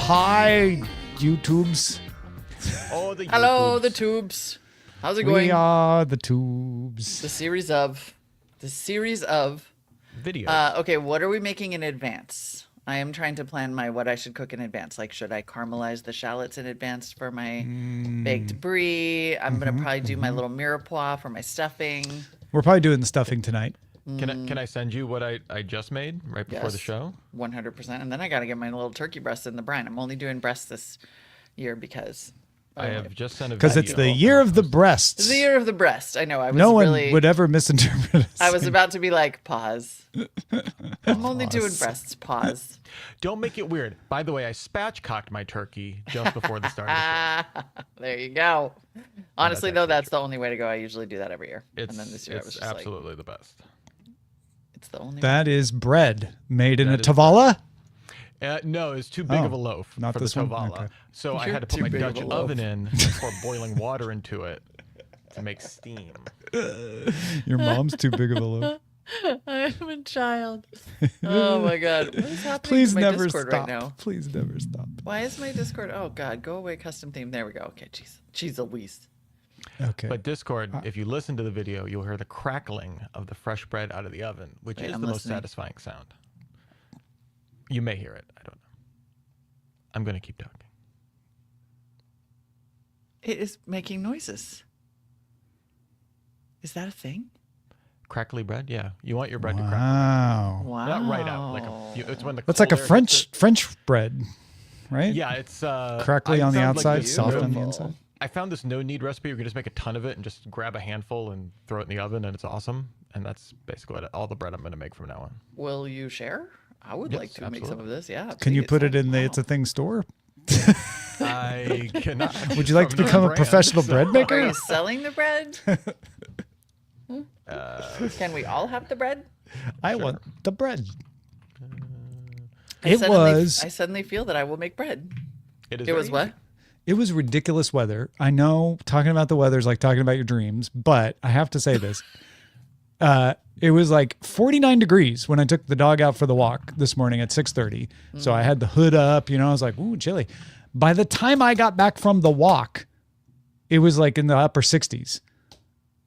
Hi, YouTubes. Oh, the Hello, YouTubes. the tubes. How's it going? We are the tubes. The series of. Video. Okay, what are we making in advance? I am trying to plan what I should cook in advance. Like, should I caramelize the shallots in advance for my baked brie? I'm gonna probably do my little mirepoix for my stuffing. We're probably doing the stuffing tonight. Can I send you what I just made right before the Yes. show? 100%. And then I gotta get my little turkey breasts in the brine. I'm only doing breasts this year because I have just sent a Because video. it's the year of the breasts. it's the year of the breast. I know. I was No one really. would ever misinterpret us. I was about to be like, pause. I'm only doing breasts. Pause. Don't make it weird. By the way, I spatchcocked my turkey just before the start of the show. There you go. Honestly, though, that's the only way to go. I usually do that every year. It's, And then this year I was it's just like, absolutely the best. it's the only way. That is bread made in a That is tavala. No, it's too big Oh, of a loaf not for this the one? Tovala. Okay. So I You're had to put too my big of Dutch a loaf. oven in and pour boiling water into it to make steam. Your mom's too big of a loaf. I am a child. Oh my God. What is happening Please to my never Discord stop. right now? Please never stop. Why is my Discord? Oh God, go away, custom theme. There we go. Okay, jeez. Jeez Louise. Okay. But Discord, if you listen to the video, you'll hear the crackling of the fresh bread out of the oven, which Wait, is I'm the most listening. satisfying sound. You may hear it. I don't know. I'm going to keep talking. It is making noises. Is that a thing? Crackly bread? Yeah. You want your bread to crack. Wow. Wow. Not right out. Like a few, it's when the That's like a cold air hits French bread, right? it. Yeah, it's Crackly I on the found, like, outside, this soft on the beautiful- inside. I found this no knead recipe. You can just make a ton of it and just grab a handful and throw it in the oven, and it's awesome. And that's basically all the bread I'm going to make from now on. Will you share? I would Yes, like to make some absolutely. of this. Yeah. Can you please. put it in the Wow. It's a Thing store? I cannot. Would you like to From become a brand, professional so- bread Are maker? you selling the bread? Can we all have the bread? I want the bread. I It was suddenly feel that I will make bread. It is It was very what? easy. it was ridiculous weather. I know talking about the weather is like talking about your dreams, but I have to say this. It was like 49 degrees when I took the dog out for the walk this morning at 6:30. So I had the hood up, I was like, ooh, chilly. By the time I got back from the walk, it was like in the upper 60s.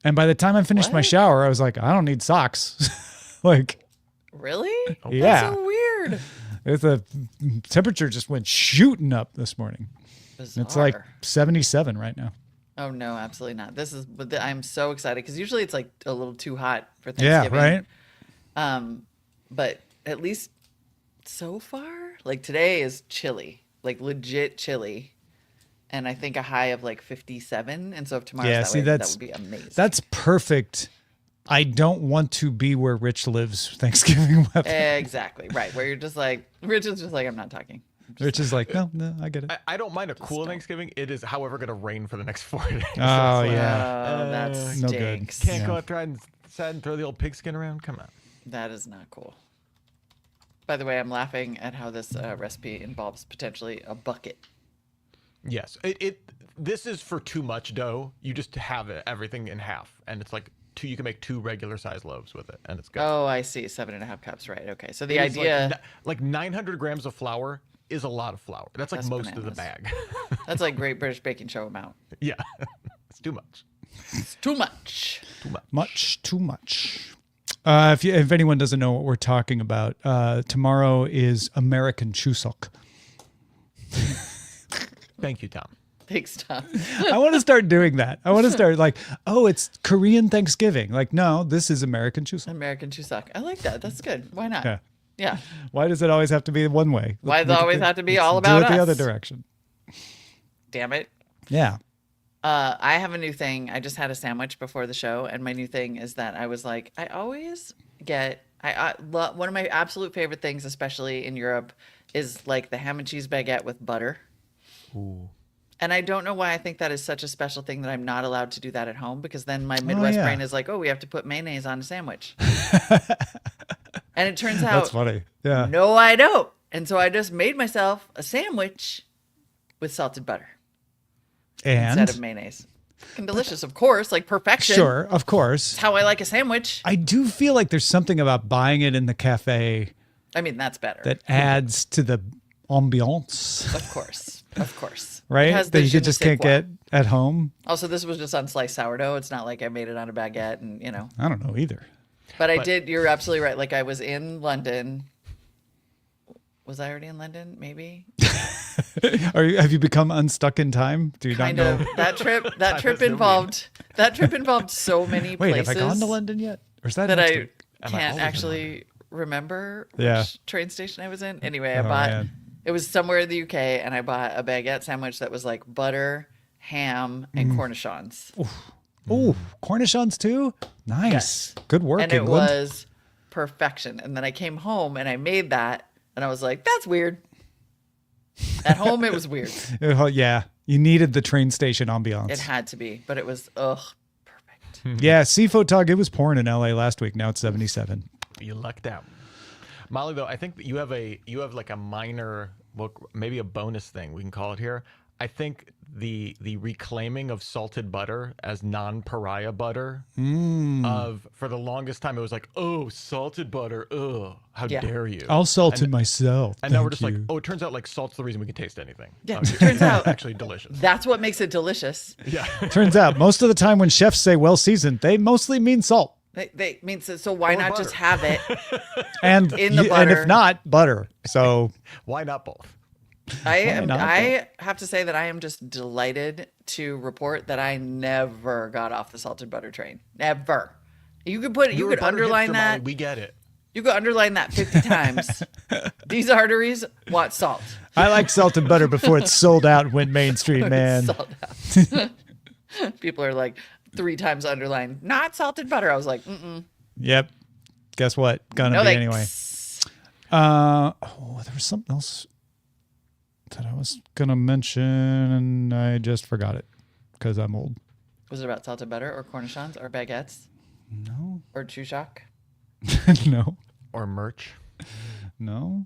And by the time I finished my What? shower, I was like, I don't need socks. Like, Really? yeah. That's so weird. the temperature just went shooting up this morning. Bizarre. It's like 77 right now. Oh no, absolutely not. I'm so excited because usually it's like a little too hot for Yeah, Thanksgiving. right? But at least so far, like today is chilly, like legit chilly, and I think a high of like 57. And so if tomorrow's Yeah, that see, way, that's- that would be amazing. That's perfect. I don't want to be where Rich lives Thanksgiving weather. Exactly right. Where you're just like, Rich is just like, I'm not talking. Rich is like, no, I get it. I don't mind a cool Thanksgiving. It is, however, going to rain for the next 4 days. Oh, It's like, yeah. Oh, that no good. stinks. Can't go Yeah. outside and throw the old pigskin around. Come on. That is not cool. By the way, I'm laughing at how this recipe involves potentially a bucket. Yes. This is for too much dough. You just have everything in half, and it's like you can make 2 regular sized loaves with it, and it's good. Oh, I see. 7.5 cups. Right. Okay. So the It is idea. like 900 grams of flour is a lot of flour. That's like That's most of the bananas. bag. That's like Great British Baking Show amount. Yeah. It's too much. It's too much. Too much. If anyone doesn't know what we're talking about, tomorrow is American Chuseok. Thank you, Tom. Thanks, Tom. I want to start doing that. I want to start like, oh, it's Korean Thanksgiving. Like, no, this is American Chuseok. American Chuseok. I like that. That's good. Why not? Yeah. Yeah. Why does it always have to be one way? Why does it Make always the- have to be let's all do about it the other us? direction. Damn it. Yeah. I have a new thing. I just had a sandwich before the show, and my new thing is that I was like, I always get. One of my absolute favorite things, especially in Europe, is like the ham and cheese baguette with butter. Ooh. And I don't know why I think that is such a special thing that I'm not allowed to do that at home, because then my Midwest yeah. brain is like, oh, we have to put mayonnaise on a sandwich. And it turns out, That's funny. Yeah. no, I don't. And so I just made myself a sandwich with salted butter And instead of mayonnaise. Fucking delicious, of course, like perfection. sure, of course. That's how I like a sandwich. I do feel like there's something about buying it in the cafe I mean, that's better. that adds to the ambiance, Of course. Of course. It right? has That the you je ne just sais can't quoi. get at home. Also, this was just on sliced sourdough. It's not like I made it on a baguette and, I don't know either. But I did. You're absolutely right. Like I was in London. Was I already in London? Maybe. Have you become unstuck in time? Do you Kind not of. know? That trip assuming. involved so many Wait, places have I gone to London yet? Or is that that next I week? Am I can't always in actually remember which Yeah. train station I was in. Anyway, I Oh, bought. man. It was somewhere in the UK, and I bought a baguette sandwich that was like butter, ham, Mm. and cornichons. Oh, cornichons too? Nice. Yes. Good work, And it England. was perfection. And then I came home and I made that, and I was like, "That's weird." At home, it was weird. Oh, yeah. You needed the train station ambiance. It had to be, but it was perfect. Yeah, Seafotog, it was pouring in LA last week. Now it's 77. You lucked out. Molly, though, I think that you have like a minor, well, maybe a bonus thing we can call it here. I think the reclaiming of salted butter as non-pariah butter for the longest time it was like, oh, salted butter, ugh, how Yeah. dare you? I'll salt it myself. And now we're Thank just like, you. oh, it turns out like salt's the reason we can taste anything. Yeah, Oh, it turns out actually delicious. that's what makes it delicious. Yeah. Turns out most of the time when chefs say well seasoned, they mostly mean salt. They mean so why Or not butter. just have it? And In the and if butter. not, butter. So Why not both? not? I have to say that I am just delighted to report that I never got off the salted butter train. Never. You could You're a butter underline hipster, that. Molly, we get it. You could underline that 50 times. These arteries want salt. I like salted butter before it's sold out and went mainstream, man. Salt out. People are like 3 times underlined, not salted butter. I was like, Yep. Guess what? Gonna no be thanks. anyway. There was something else that I was gonna mention and I just forgot it because I'm old. Was it about salted butter or cornichons or baguettes No. or chuchak? No. Or merch. No.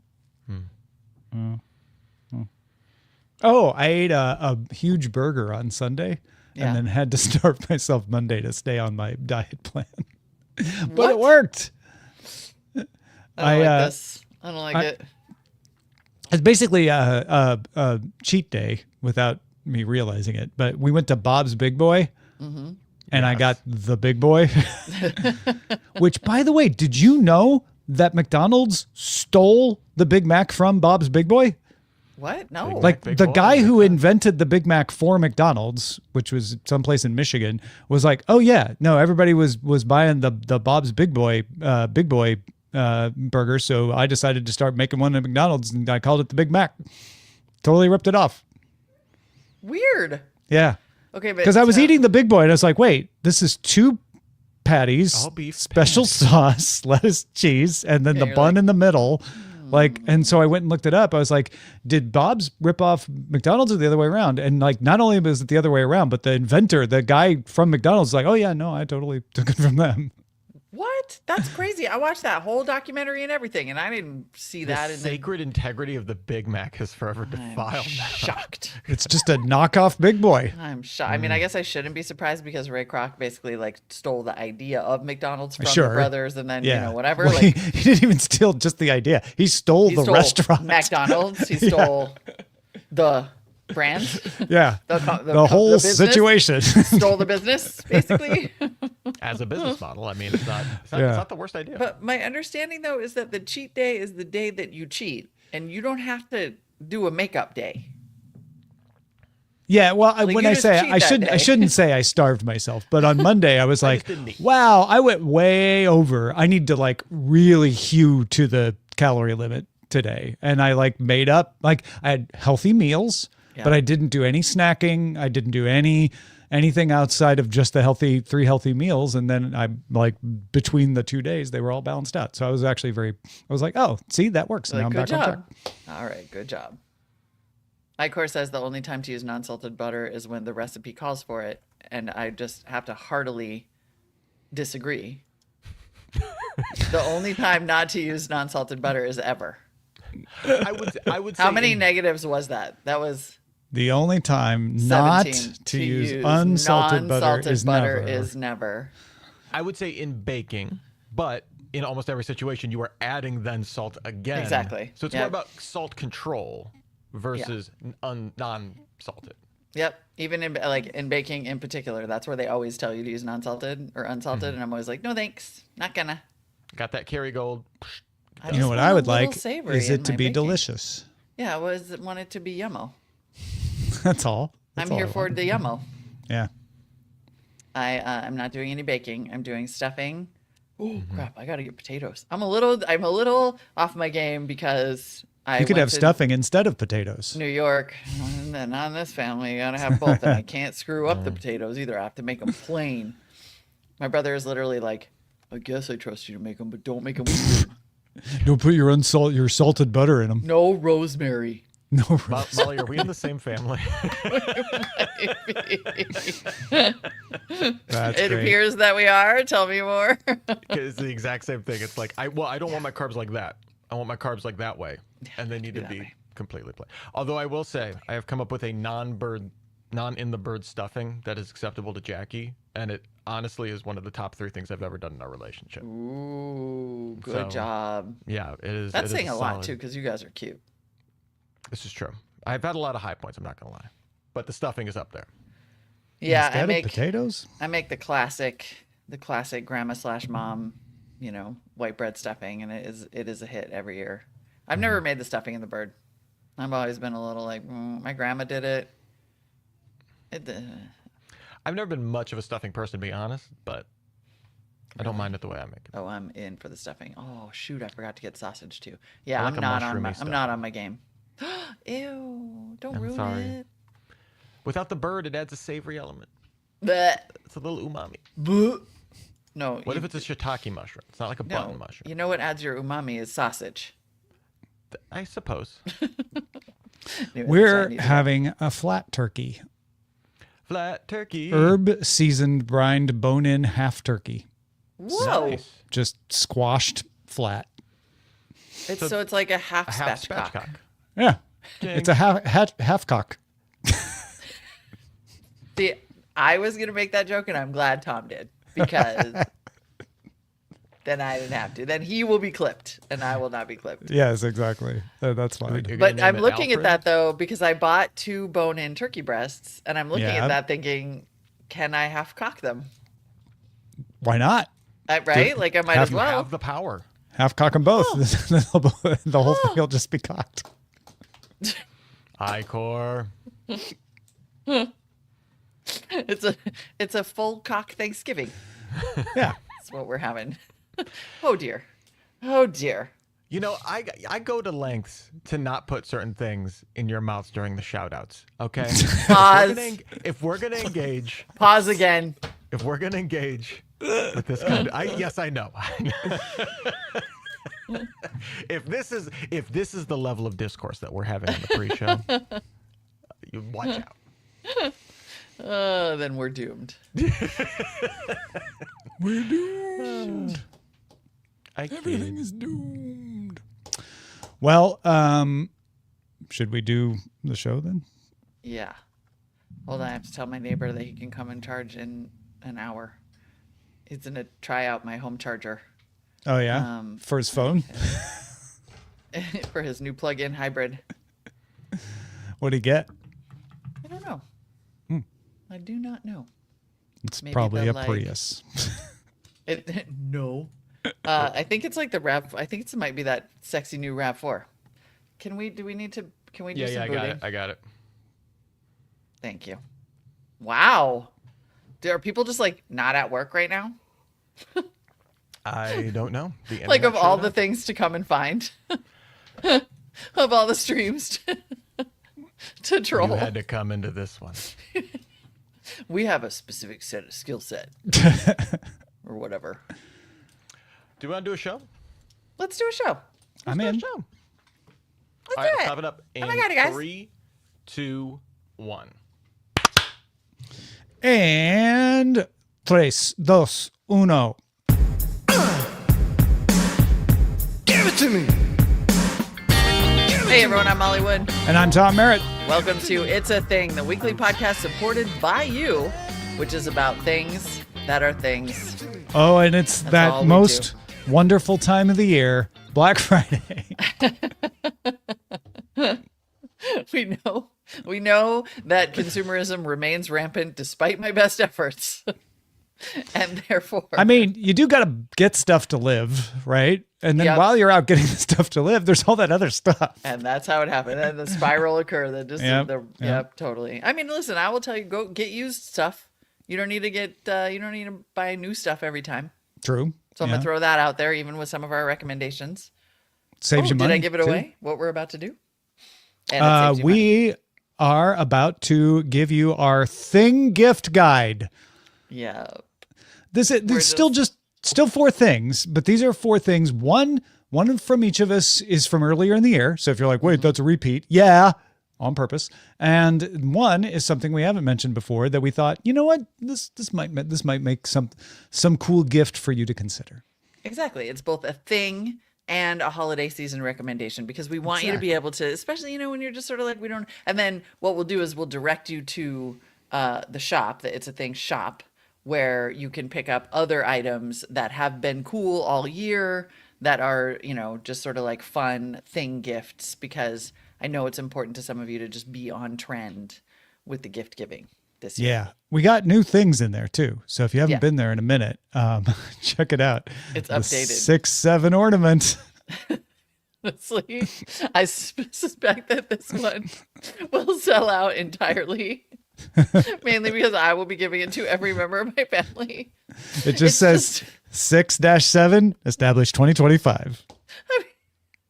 Oh, I ate a huge burger on Sunday Yeah. and then had to starve myself Monday to stay on my diet plan. But What? it worked. I don't I, like this. I don't like it. It's basically a cheat day without me realizing it. But we went to Bob's Big Boy, and I got the Big Boy. Which, by the way, did you know that McDonald's stole the Big Mac from Bob's Big Boy? What? No. Like Big the Boy, guy who makes sense. invented the Big Mac for McDonald's, which was someplace in Michigan, was like, "Oh yeah, no, everybody was buying the Bob's Big Boy burger, so I decided to start making one at McDonald's, and I called it the Big Mac." Totally ripped it off. Weird. Yeah, Okay, but because I was eating the Big Boy, and I was like, "Wait, this is 2 patties, All beef special sauce, lettuce, cheese, and then the you're bun like, in the middle." Like, and so I went and looked it up. I was like, did Bob's rip off McDonald's or the other way around? And like, not only was it the other way around, but the inventor, the guy from McDonald's, was like, oh yeah, no, I totally took it from them. What? That's crazy. I watched that whole documentary and everything, and I didn't see The that in sacred integrity of the Big Mac has forever the. I'm defiled. shocked. It's just a knockoff Big Boy. I'm shocked. I mean, I guess I shouldn't be surprised because Ray Kroc basically like stole the idea of McDonald's from Sure. the brothers, and then Yeah, whatever. Well, Like he didn't even steal just the idea. He stole he the stole restaurant. McDonald's. He stole the brand, Yeah, the the whole business. situation. Stole the business, basically. As a business model, I mean, it's not Yeah. it's not the worst idea. But my understanding though is that the cheat day is the day that you cheat, and you don't have to do a makeup day. Yeah, well, Like, when you I just say cheat I that shouldn't, I day. shouldn't say I starved myself, but on Monday I was like, didn't eat. "Wow, I went way over. I need to like really hew to the calorie limit today." And I like made up, like I had healthy meals, but Yeah. I didn't do any snacking. I didn't do anything outside of just the 3 healthy meals. And then I like between the 2 days, they were all balanced out. So I was actually I was like, "Oh, see, that works." Like, now I'm good back on track. job. All right, good job. Icor says the only time to use non-salted butter is when the recipe calls for it, and I just have to heartily disagree. The only time not to use non-salted butter is ever. I would say How many in- negatives was that? That was The only time 17 not to use unsalted butter non-salted is butter never. is never. I would say in baking, but in almost every situation, you are adding then salt again. Exactly. So it's Yep. more about salt control versus non-salted. Yep. Even in baking in particular, that's where they always tell you to use non-salted or unsalted, and I'm always like, no thanks, not gonna. Got that Kerrygold. I You just know what want I a would little like savory is in it to my be baking. delicious. Yeah, I want it to be yummo. That's all. That's I'm all here I for want. the yummo. Yeah. I'm not doing any baking. I'm doing stuffing. Oh Mm-hmm. crap! I gotta get potatoes. I'm a little off my game because I You could went have to stuffing instead of potatoes. New York, and then on this family, you gotta have both, and I can't screw up the potatoes either. I have to make them plain. My brother is literally like, "I guess I trust you to make them, but don't make them weird. Don't put your salted butter in them. No rosemary." No. Molly, are we in the same family? That's It great. appears that we are. Tell me more. It's the exact same thing. It's like I don't want my carbs like that. I want my carbs like that way, and they need to that be way. completely plain. Although I will say, I have come up with a non-in-the-bird stuffing that is acceptable to Jackie, and it honestly is one of the top 3 things I've ever done in our relationship. Ooh, good So, job. Yeah, it is. That's it is saying a lot solid. too, because you guys are cute. This is true. I've had a lot of high points. I'm not gonna lie, but the stuffing is up there. Yeah, Instead of potatoes? I make the classic grandma / mom, white bread stuffing, and it is a hit every year. I've never made the stuffing in the bird. I've always been a little like, my grandma did it. I've never been much of a stuffing person, to be honest, but I don't mind it the way I make it. Oh, I'm in for the stuffing. Oh shoot, I forgot to get sausage too. Yeah, I like I'm a not on mushroomy my stuff. I'm not on my game. Ew! Don't I'm ruin sorry. it. Without the bird, it adds a savory element. Blech. It's a little umami. Blech. No. What if it's a shiitake mushroom? It's not like a button mushroom. You know what adds your umami is sausage. I suppose. Anyway, We're sorry, I need to go. having a flat turkey. Flat turkey. Herb seasoned brined bone in half turkey. Whoa! Nice. Just squashed flat. So it's like a half, A half spatchcock. spatchcock. Yeah. Ding. It's a half cock. See, I was gonna make that joke, and I'm glad Tom did, because then I didn't have to. Then he will be clipped, and I will not be clipped. Yes, exactly. That's fine. You're gonna But name I'm it looking Alfred? at that though, because I bought 2 bone-in turkey breasts, and I'm looking Yeah. at that thinking, can I half cock them? Why not? Right? Like I might Have as You well. have the power. Half cock them both. The whole thing will just be cocked. Icor. It's a full cock Thanksgiving. Yeah. That's what we're having. Oh dear. Oh dear. You know, I go to lengths to not put certain things in your mouths during the shout outs. Okay? Pause. If we're gonna engage, Pause again. if we're gonna engage with this kind of, yes, I know. If this is the level of discourse that we're having in the pre-show, you watch out. Then we're doomed. We're doomed. Everything Kid. is doomed. Well, should we do the show then? Yeah. Hold on, I have to tell my neighbor that he can come and charge in an hour. He's gonna try out my home charger Oh yeah, for his phone. for his new plug-in hybrid. What'd he get? I don't know. I do not know. It's Maybe probably the, a like- Prius. No. I think it's like the Rav. I think it might be that sexy new Rav4. Can we do some Yeah, I got booting? it. I got it. Thank you. Wow. Are people just like not at work right now? I don't know. The Like internet of all showed the up. things to come and find, of all the streams to troll, You had to come into this one. we have a specific skill set or whatever. Do you want to do a show? Let's do a show. I'm Let's in. do a show. Let's All do right, it. clap it up in Oh my God, you guys. 3, 2, 1. And 3, 2, 1. Give it to me. Hey everyone, I'm Molly Wood. And I'm Tom Merritt. Welcome to It's a Thing, the weekly podcast supported by you, which is about things that are things. Oh, and it's all that we most wonderful time of the year, Black Friday. We know that consumerism remains rampant despite my best efforts. And therefore, I mean, you do got to get stuff to live, right? And then Yep. while you're out getting the stuff to live, there's all that other stuff. and that's how it happened. And the spiral occur. That just Yep. yep, totally. I mean, listen, I will tell you, go get used stuff. You don't need to you don't need to buy new stuff every time. True. So I'm gonna throw that out there, even with some of our recommendations. Saves you money. Did I give it too. away? What we're about to do? And it saves you money. We are about to give you our thing gift guide. Yeah. There's still 4 things, but these are 4 things. One from each of us is from earlier in the year. So if you're like, wait, that's a repeat. Yeah, on purpose. And one is something we haven't mentioned before that we thought, you know what, this might make some cool gift for you to consider. Exactly. It's both a thing and a holiday season recommendation because we want you to be able to, especially, when you're just sort of like, we don't, and then what we'll do is we'll direct you to the shop, the It's a Thing shop, where you can pick up other items that have been cool all year that are, just sort of like fun thing gifts, because I know it's important to some of you to just be on trend with the gift giving this year. Yeah, we got new things in there too. So if you haven't Yeah. been there in a minute, check it out. It's The updated. 6-7 ornament. Honestly, I suspect that this one will sell out entirely. Mainly because I will be giving it to every member of my family. It just says 6-7 established 2025.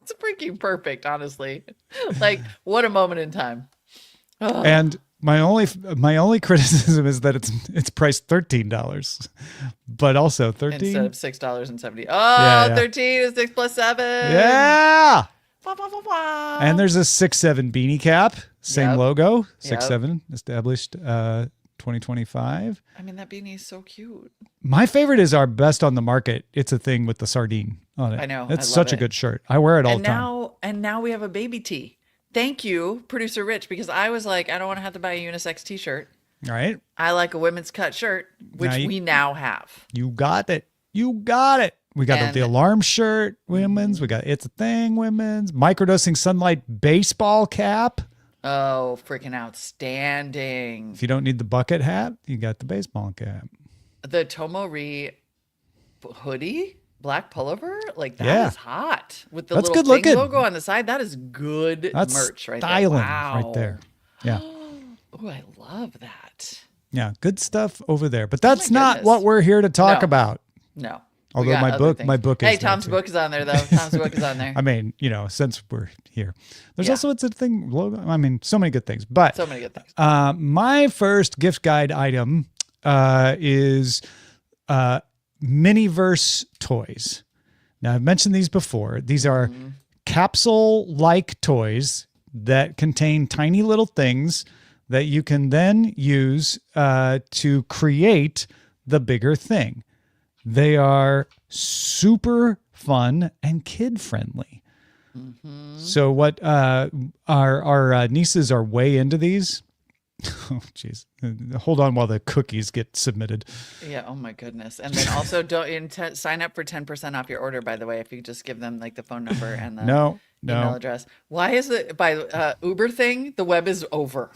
It's freaking perfect, honestly. Like, what a moment in time. And my only criticism is that it's priced $13, but also 13. Instead of $6.70. Oh, Yeah. 13 is 6 plus 7. Yeah. Wah, wah, wah, wah. And there's a 6-7 beanie cap, same Yep. logo, Yep. 6-7 established 2025. I mean, that beanie is so cute. My favorite is our best on the market. It's a thing with the sardine on it. I know, It's I such love a it. good shirt. I wear it all the time. And now we have a baby tee. Thank you, producer Rich, because I was like, I don't want to have to buy a unisex t-shirt. All right. I like a women's cut shirt, which we now have. You got it. You got it. We got And- the alarm shirt, women's. We got It's a Thing, women's. Microdosing sunlight baseball cap. Oh, freaking outstanding. If you don't need the bucket hat, you got the baseball cap. The Tomori hoodie, black pullover, like that Yeah. is hot. With the That's little good Thing looking. logo on the side, that is good That's merch right styling there. Wow. right there. Yeah. Oh, I love that. Yeah. Good stuff over there. But that's Oh my not goodness. what we're here to talk No. about. No. Although We got my other book- things. my book is Hey, there Tom's too. book is on there though. Tom's book is on there. I mean, since we're here, there's Yeah. also It's a Thing logo. I mean, so many good things. But So many good things. my first gift guide item is Miniverse toys. Now, I've mentioned these before. These are capsule-like toys that contain tiny little things that you can then use to create the bigger thing. They are super fun and kid-friendly. So what our nieces are way into these. Oh, jeez. Hold on while the cookies get submitted. Yeah. Oh my goodness. And then also don't sign up for 10% off your order, by the way, if you just give them like the phone number and the email No. address. Why is it by Uber thing? The web is over.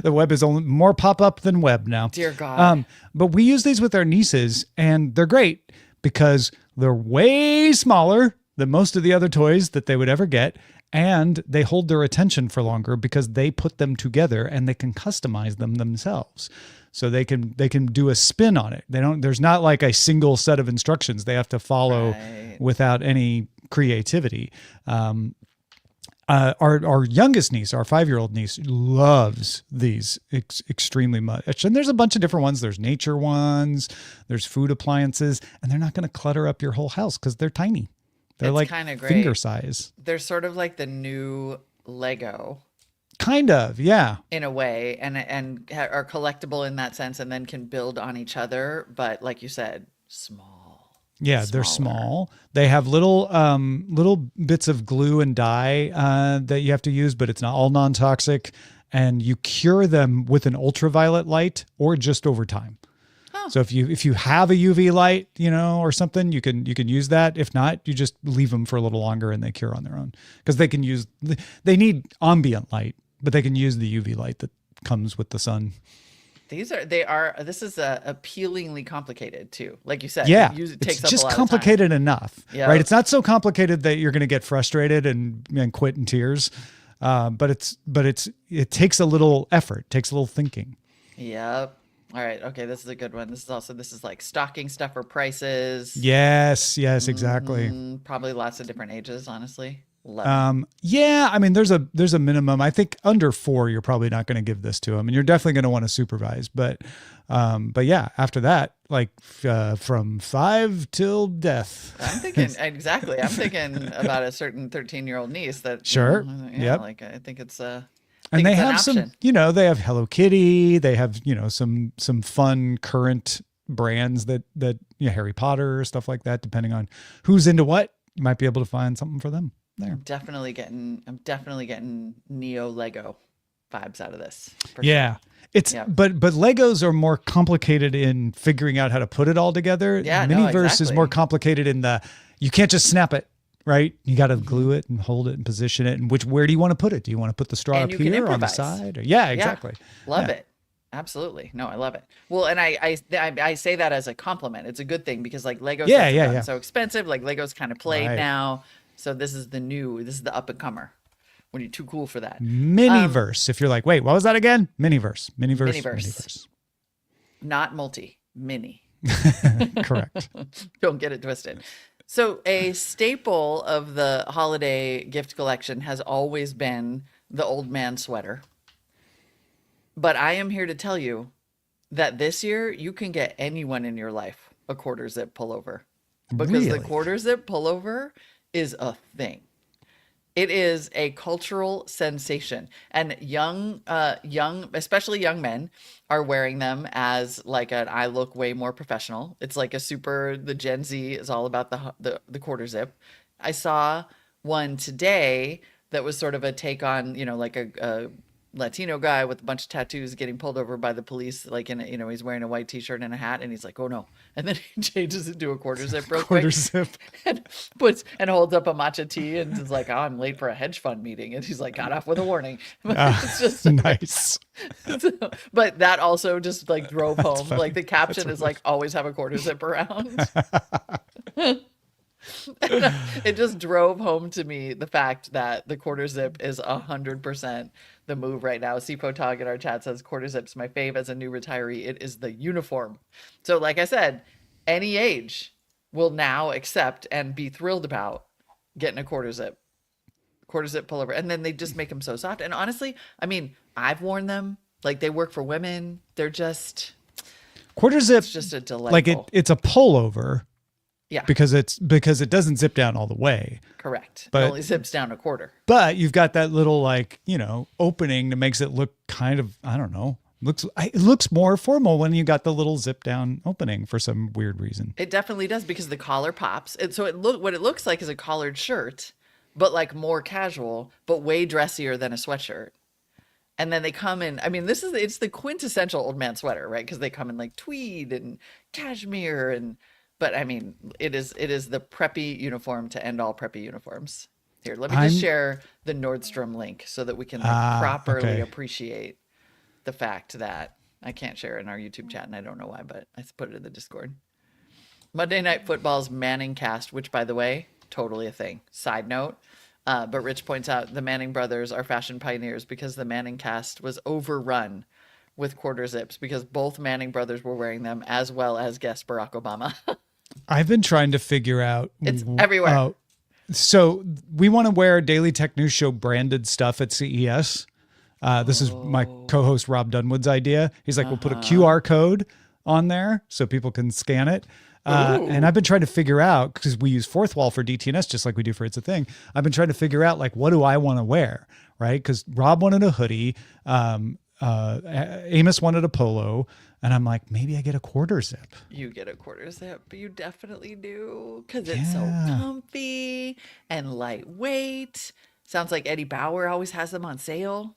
The web is only more pop-up than web now. Dear God. But we use these with our nieces, and they're great because they're way smaller than most of the other toys that they would ever get, and they hold their attention for longer because they put them together and they can customize them themselves. So they can do a spin on it. There's not like a single set of instructions they have to follow Right. without any creativity. Our youngest niece, our 5-year-old niece, loves these extremely much. And there's a bunch of different ones. There's nature ones, there's food appliances, and they're not going to clutter up your whole house because they're tiny. They're It's like kinda great. finger size. They're sort of like the new Lego Kind of, yeah. in a way, and are collectible in that sense, and then can build on each other. But like you said, small. Yeah, they're Smaller. small. They have little bits of glue and dye that you have to use, but it's not all non-toxic. And you cure them with an ultraviolet light or just over time. Oh, So if you have a UV light, or something, you can use that. If not, you just leave them for a little longer and they cure on their own, because they need ambient light, but they can use the UV light that comes with the sun. This is appealingly complicated too. Like you said, Yeah, it it's takes up just a lot complicated enough, Yeah. right? It's not so complicated that you're going to get frustrated and quit in tears. But it takes a little effort, takes a little thinking. Yep. All right. Okay. This is a good one. This is like stocking stuffer prices. Yes, exactly. Probably lots of different ages, honestly. Love it. Yeah, I mean, there's a minimum. I think under 4, you're probably not going to give this to them, and you're definitely going to want to supervise. But yeah, after that, like from 5 till death. I'm thinking exactly. I'm thinking about a certain 13-year-old niece that. Sure. Yep. Like I think it's And they it's an have option. some, they have Hello Kitty. They have, some fun current brands that Harry Potter, stuff like that. Depending on who's into what, you might be able to find something for them there. I'm definitely getting Neo Lego vibes out of this. for Yeah. sure. It's Yeah. but Legos are more complicated in figuring out how to put it all together. Yeah, no, Miniverse is exactly. more complicated in you can't just snap it, right? You got to glue it and hold it and position it. And where do you want to put it? Do you want to put the straw And up you can here on the improvise. side? Yeah, exactly. Love Yeah. it. Absolutely. No, I love it. Well, and I say that as a compliment. It's a good thing because like Lego Yeah, sets have yeah, gotten yeah. so expensive. Like Lego's kind of played Right. now. So this is the up and comer when you're too cool for that. Miniverse. If you're like, wait, what was that again? Miniverse. Miniverse. Not multi, mini. Correct. Don't get it twisted. So a staple of the holiday gift collection has always been the old man sweater. But I am here to tell you that this year you can get anyone in your life a quarter zip pullover, because the Really? quarter zip pullover is a thing. It is a cultural sensation, and young, especially young men, are wearing them as like I look way more professional. It's like the Gen Z is all about the quarter zip. I saw one today that was sort of a take on, like a Latino guy with a bunch of tattoos getting pulled over by the police, like he's wearing a white t-shirt and a hat, and he's like, oh no. And then he changes it to a quarter zip real Quarter quick zip. and holds up a matcha tea and is like, oh, I'm late for a hedge fund meeting. And he's like, got off with a warning. It's just, Nice. but that also just like drove home. Like the caption is like, always have a quarter zip around. It just drove home to me the fact that the quarter zip is 100% the move right now. Sipo Tog in our chat says quarter zip's my fave as a new retiree. It is the uniform. So like I said, any age will now accept and be thrilled about getting a quarter zip pullover. And then they just make them so soft. And honestly, I mean, I've worn them. Like they work for women. They're just, Quarter zip. it's just a delightful. Like it's a pullover. Yeah. Because it doesn't zip down all the way. Correct. But- it only zips down a quarter. But you've got that little opening that makes it look kind of, I don't know, it looks more formal when you got the little zip down opening for some weird reason. It definitely does because the collar pops. What it looks like is a collared shirt, but like more casual, but way dressier than a sweatshirt. And then they come in, I mean, it's the quintessential old man sweater, right? Because they come in like tweed and cashmere but I mean, it is the preppy uniform to end all preppy uniforms. Here, let me just share the Nordstrom link so that we can properly okay. appreciate the fact that I can't share it in our YouTube chat, and I don't know why, but I put it in the Discord. Monday Night Football's Manning cast, which, by the way, totally a thing. Side note, but Rich points out the Manning brothers are fashion pioneers because the Manning cast was overrun with quarter zips because both Manning brothers were wearing them, as well as guest Barack Obama. I've been trying to figure out. It's everywhere. So we want to wear Daily Tech News Show branded stuff at CES. This is my co-host Rob Dunwood's idea. He's like, we'll put a QR code on there so people can scan it. And I've been trying to figure out, because we use Fourth Wall for DTNS just like we do for It's a Thing. I've been trying to figure out, like, what do I want to wear, right? Because Rob wanted a hoodie. Amos wanted a polo. And I'm like, maybe I get a quarter zip. You get a quarter zip. You definitely do because it's so comfy and lightweight. Sounds like Eddie Bauer always has them on sale.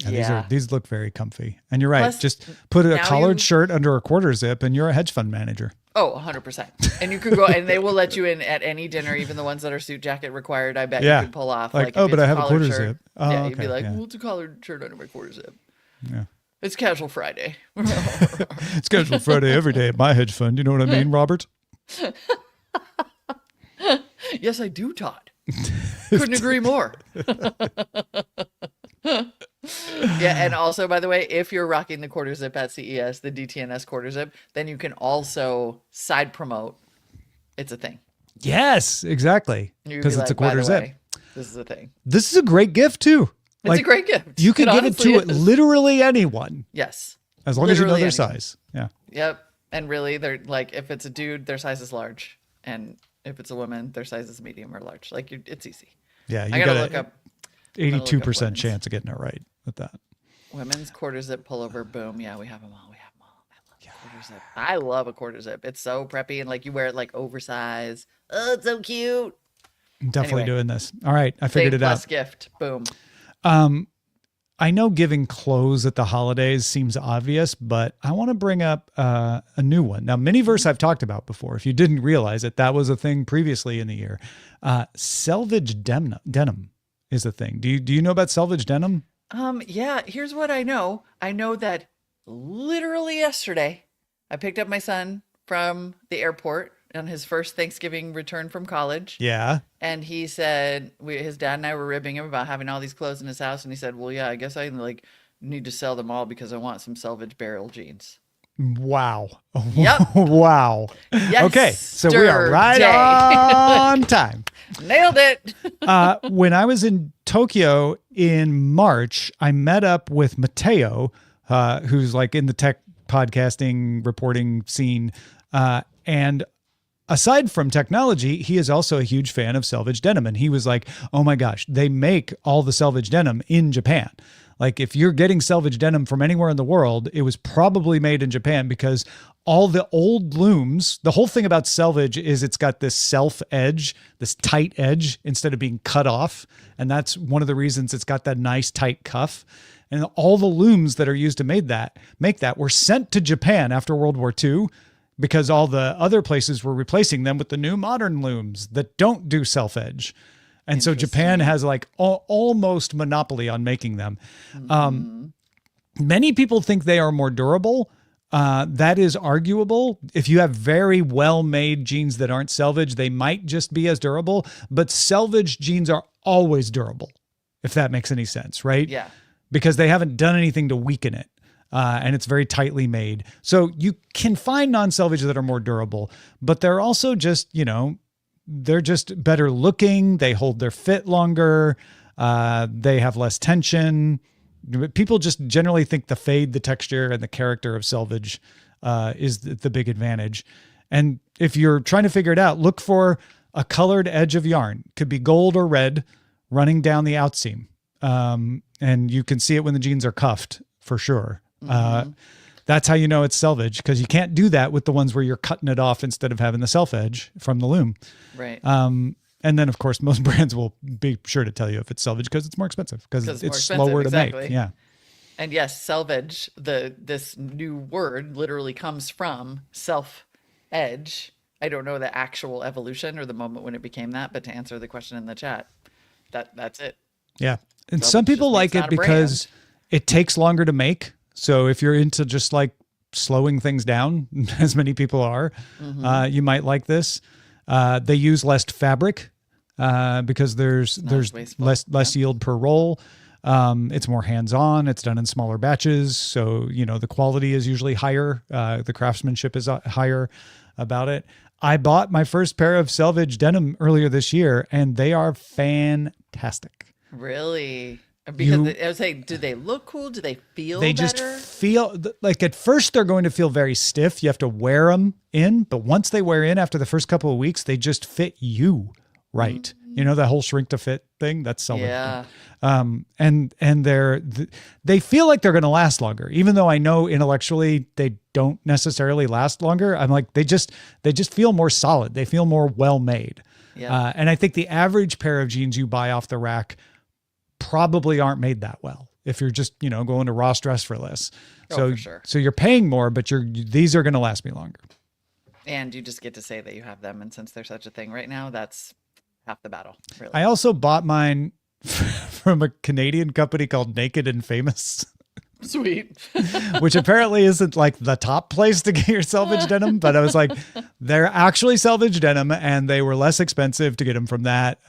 Yeah, these look very comfy. And you're right. Plus, just put a now collared you- shirt under a quarter zip and you're a hedge fund manager. Oh, 100%. And you could go, and they will let you in at any dinner, even the ones that are suit jacket required. I bet Yeah. you could pull off. Like, if oh, but it's I have a collared quarter shirt, zip. Oh, yeah, you'd be okay, like, yeah. well, it's a collared shirt under my quarter zip. Yeah. It's casual Friday. It's scheduled Friday every day at my hedge fund. You know what I mean, Robert? Yes, I do, Todd. Couldn't agree more. Yeah, and also, by the way, if you're rocking the quarter zip at CES, the DTNS quarter zip, then you can also side promote. It's a thing. Yes, exactly. You'd be Because it's a like, "By quarter the zip. way, this is a thing. This is a great gift too. It's a great gift. You can give it honestly to is. literally anyone Yes. as long as you know Literally their anyone. size. Yeah. Yep. And really, they're like, if it's a dude, their size is large, and if it's a woman, their size is medium or large. Like, it's easy. Yeah. You I gotta got look up 82% women's. chance of getting it right with that. women's quarter zip pullover. Boom. Yeah, we have them all. I love quarter zip. I love a quarter zip. It's so preppy, and like you wear it like oversized. Oh, it's so cute. I'm definitely Anyway. doing this. All right. I figured Big it plus out. gift. Boom. I know giving clothes at the holidays seems obvious, but I want to bring up a new one. Now, Miniverse I've talked about before. If you didn't realize it, that was a thing previously in the year. Selvage denim is a thing. Do you know about selvage denim? Yeah, here's what I know. I know that literally yesterday, I picked up my son from the airport on his first Thanksgiving return from college. Yeah. And he said, his dad and I were ribbing him about having all these clothes in his house. And he said, well, yeah, I guess I like need to sell them all because I want some selvage burial jeans. Wow. Yep. Wow. Okay. So we are right Yesterday. on time. Nailed it. When I was in Tokyo in March, I met up with Mateo, who's like in the tech podcasting reporting scene. And aside from technology, he is also a huge fan of selvage denim. And he was like, oh my gosh, they make all the selvage denim in Japan. Like if you're getting selvage denim from anywhere in the world, it was probably made in Japan because all the old looms, the whole thing about selvage is it's got this self edge, this tight edge instead of being cut off. And that's one of the reasons it's got that nice tight cuff. And all the looms that are used to make that were sent to Japan after World War II because all the other places were replacing them with the new modern looms that don't do self edge. And so Japan has like almost monopoly on making them. Many people think they are more durable. That is arguable. If you have very well-made jeans that aren't selvage, they might just be as durable, but selvage jeans are always durable, if that makes any sense, right? Yeah. Because they haven't done anything to weaken it. And it's very tightly made. So you can find non-selvage that are more durable, but they're also just, they're just better looking. They hold their fit longer. They have less tension. People just generally think the fade, the texture, and the character of selvage is the big advantage. And if you're trying to figure it out, look for a colored edge of yarn. Could be gold or red running down the outseam. And you can see it when the jeans are cuffed for sure. That's how you know it's selvage, because you can't do that with the ones where you're cutting it off instead of having the self edge from the loom. Right. And then of course most brands will be sure to tell you if it's selvage because it's more expensive, because it's more expensive, slower to exactly. make. Yeah. And yes, selvage, this new word literally comes from self edge. I don't know the actual evolution or the moment when it became that, but to answer the question in the chat, that's it. Yeah. And Selvage some people just like makes it not a because it takes longer to make. So if you're into just like slowing things down, as many people are, you might like this. They use less fabric because there's wasteful. less yield per roll. It's more hands-on. It's done in smaller batches. So, the quality is usually higher. The craftsmanship is higher about it. I bought my first pair of selvage denim earlier this year, and they are fantastic. Really? Because I was saying, do they look cool? Do they feel They better? just feel like at first they're going to feel very stiff. You have to wear them in, but once they wear in after the first couple of weeks, they just fit you right. That whole shrink to fit thing, that's selvage. Yeah. And they feel like they're going to last longer, even though I know intellectually they don't necessarily last longer. I'm like, they just feel more solid. They feel more well made. Yeah. And I think the average pair of jeans you buy off the rack probably aren't made that well. if you're just, going to Ross Dress for less. Oh, So, for sure. so you're paying more, but these are going to last me longer. And you just get to say that you have them. And since there's such a thing right now, that's half the battle, really. I also bought mine from a Canadian company called Naked and Famous, Sweet. which apparently isn't like the top place to get your salvage denim, but I was like, they're actually salvage denim and they were less expensive to get them from that.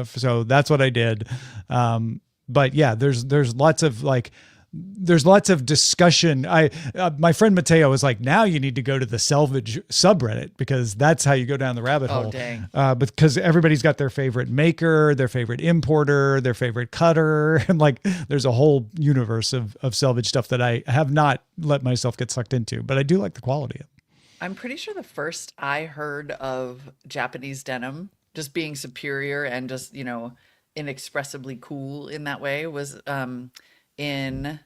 So that's what I did. But yeah, there's lots of discussion. My friend Mateo was like, now you need to go to the salvage subreddit because that's how you go down the rabbit hole. Oh, dang. Because everybody's got their favorite maker, their favorite importer, their favorite cutter. And like, there's a whole universe of salvage stuff that I have not let myself get sucked into, but I do like the quality of it. I'm pretty sure the first I heard of Japanese denim just being superior and just, inexpressibly cool in that way was in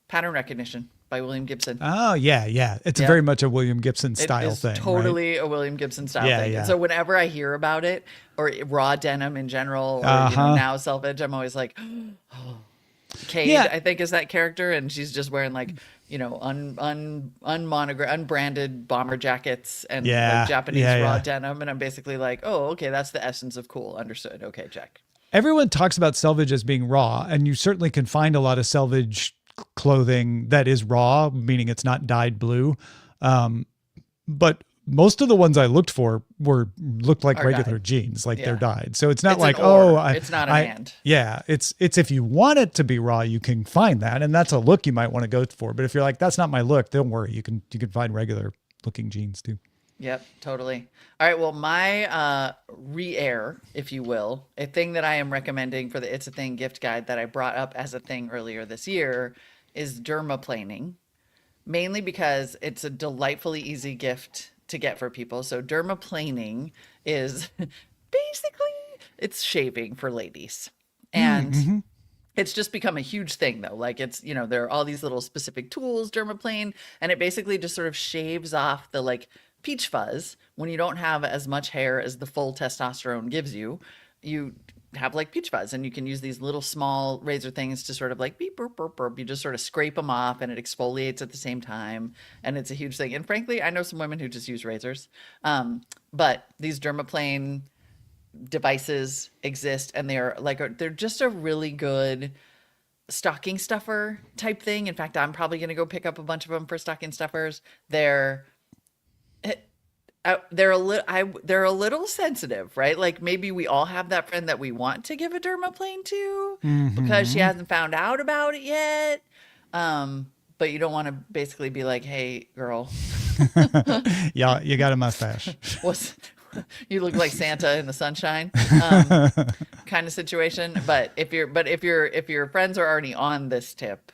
Pattern Recognition by William Gibson. Oh, yeah. It's Yeah. very much a William Gibson It style is thing. Right? totally a William Gibson style Yeah, thing. yeah. And so whenever I hear about it or raw denim in general, or now salvage, I'm always like, Cade, Yeah. I think is that character, and she's just wearing like, unbranded bomber jackets and Yeah, like Japanese yeah, raw yeah. denim, and I'm basically like, oh, okay, that's the essence of cool. Understood. Okay, check. Everyone talks about salvage as being raw, and you certainly can find a lot of salvage clothing that is raw, meaning it's not dyed blue. But most of the ones I looked for looked like Are regular dyed. jeans, like they're Yeah. dyed. So it's not It's like, an or. oh, It's not a and. Yeah, it's if you want it to be raw, you can find that, and that's a look you might want to go for. But if you're like, that's not my look, don't worry, you can find regular looking jeans too. Yep, totally. All right, well, my re-air, if you will, a thing that I am recommending for the It's a Thing gift guide that I brought up as a thing earlier this year is dermaplaning, mainly because it's a delightfully easy gift to get for people. So dermaplaning is basically it's shaving for ladies. And it's just become a huge thing though. Like it's, there are all these little specific tools, dermaplane, and it basically just sort of shaves off the like peach fuzz when you don't have as much hair as the full testosterone gives you. You have like peach fuzz, and you can use these little small razor things to sort of like beep, burp, burp, burp. You just sort of scrape them off and it exfoliates at the same time. And it's a huge thing. And frankly, I know some women who just use razors. But these dermaplane devices exist, and they're just a really good stocking stuffer type thing. In fact, I'm probably going to go pick up a bunch of them for stocking stuffers. They're a little sensitive, right? Like maybe we all have that friend that we want to give a dermaplane to because she hasn't found out about it yet. But you don't want to basically be like, "Hey, girl, Yeah, you got a mustache. you look like Santa in the sunshine," kind of situation. But if your friends are already on this tip,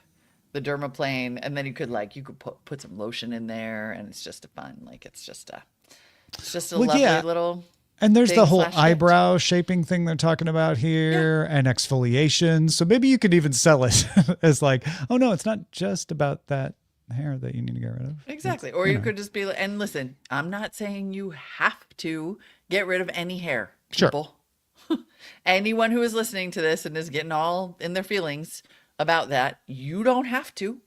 the dermaplane, and then you could put some lotion in there, and it's just it's just a lovely little. And there's the thing whole / gift. eyebrow shaping thing they're talking about here, and exfoliation. So maybe you could even sell it as like, oh no, it's not just about that hair that you need to get rid of. Exactly. Or you could just be like, and listen, I'm not saying you have to get rid of any hair, Sure. people. Anyone who is listening to this and is getting all in their feelings about that, you don't have to.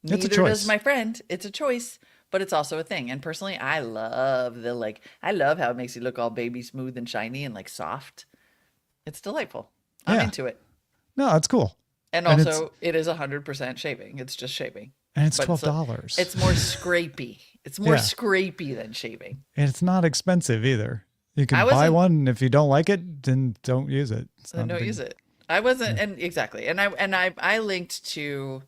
It's a Neither choice. does my friend. It's a choice, but it's also a thing. And personally, I love I love how it makes you look all baby smooth and shiny and like soft. It's delightful. I'm Yeah. into it. No, that's cool. And And also, it is 100% shaving. It's just shaving. And it's But $12. It's more scrapey. It's more Yeah. scrapey than shaving. And it's not expensive either. You I can buy wasn't- one. If you don't like it, then don't use it. It's So not a don't big- use it. I wasn't, and exactly. And I linked to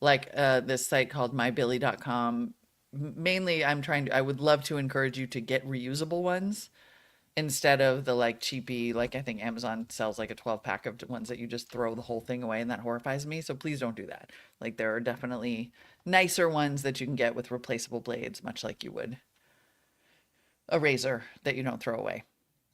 this site called mybilly.com. Mainly, I would love to encourage you to get reusable ones instead of the cheapy, I think Amazon sells a 12-pack of ones that you just throw the whole thing away, and that horrifies me. So please don't do that. There are definitely nicer ones that you can get with replaceable blades, much like you would a razor that you don't throw away.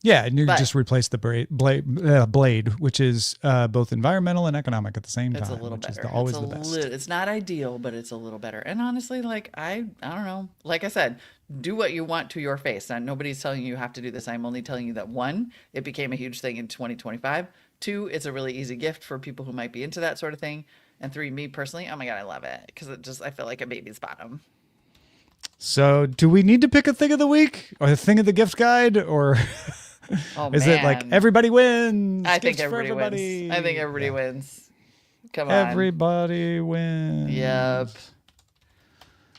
Yeah, and you But- just replace the blade, which is both environmental and economic at the same time. It's a little which better. is always it's the best. It's not ideal, but it's a little better. And honestly, I don't know. Like I said, do what you want to your face. And nobody's telling you have to do this. I'm only telling you that 1, it became a huge thing in 2025. 2, it's a really easy gift for people who might be into that sort of thing. And 3, me personally, oh my God, I love it. Because I feel like a baby's bottom. So do we need to pick a thing of the week or the thing of the gift guide, or Oh, is it like man. everybody wins? I think Gifts for everybody wins. I think everybody Yeah. wins. Come on. Everybody wins. Yep.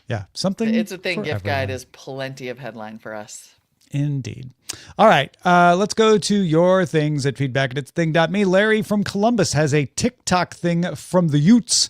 Yeah, something. It's a thing. for Gift guide everyone. is plenty of headline for us. Indeed. All right. Let's go to your things at feedback@itsthing.me. Larry from Columbus has a TikTok thing from the Utes.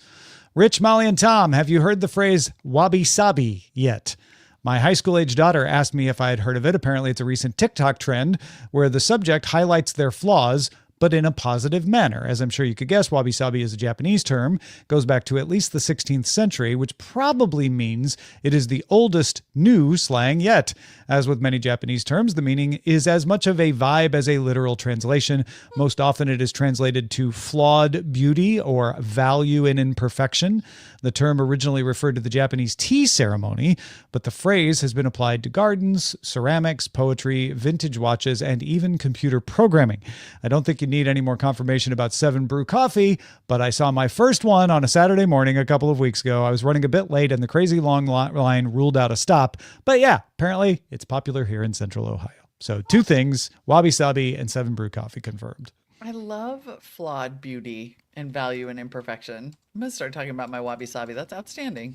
Rich, Molly, and Tom, have you heard the phrase wabi sabi yet? My high school age daughter asked me if I had heard of it. Apparently, it's a recent TikTok trend where the subject highlights their flaws, but in a positive manner. As I'm sure you could guess, wabi-sabi is a Japanese term, goes back to at least the 16th century, which probably means it is the oldest new slang yet. As with many Japanese terms, the meaning is as much of a vibe as a literal translation. Most often it is translated to flawed beauty or value in imperfection. The term originally referred to the Japanese tea ceremony, but the phrase has been applied to gardens, ceramics, poetry, vintage watches, and even computer programming. I don't think you need any more confirmation about 7 Brew coffee, but I saw my first one on a Saturday morning a couple of weeks ago. I was running a bit late and the crazy long line ruled out a stop. But yeah, apparently it's popular here in Central Ohio. So 2 things, Wabi Sabi and 7 Brew coffee confirmed. I love flawed beauty and value and imperfection. I'm gonna start talking about my wabi sabi. That's outstanding.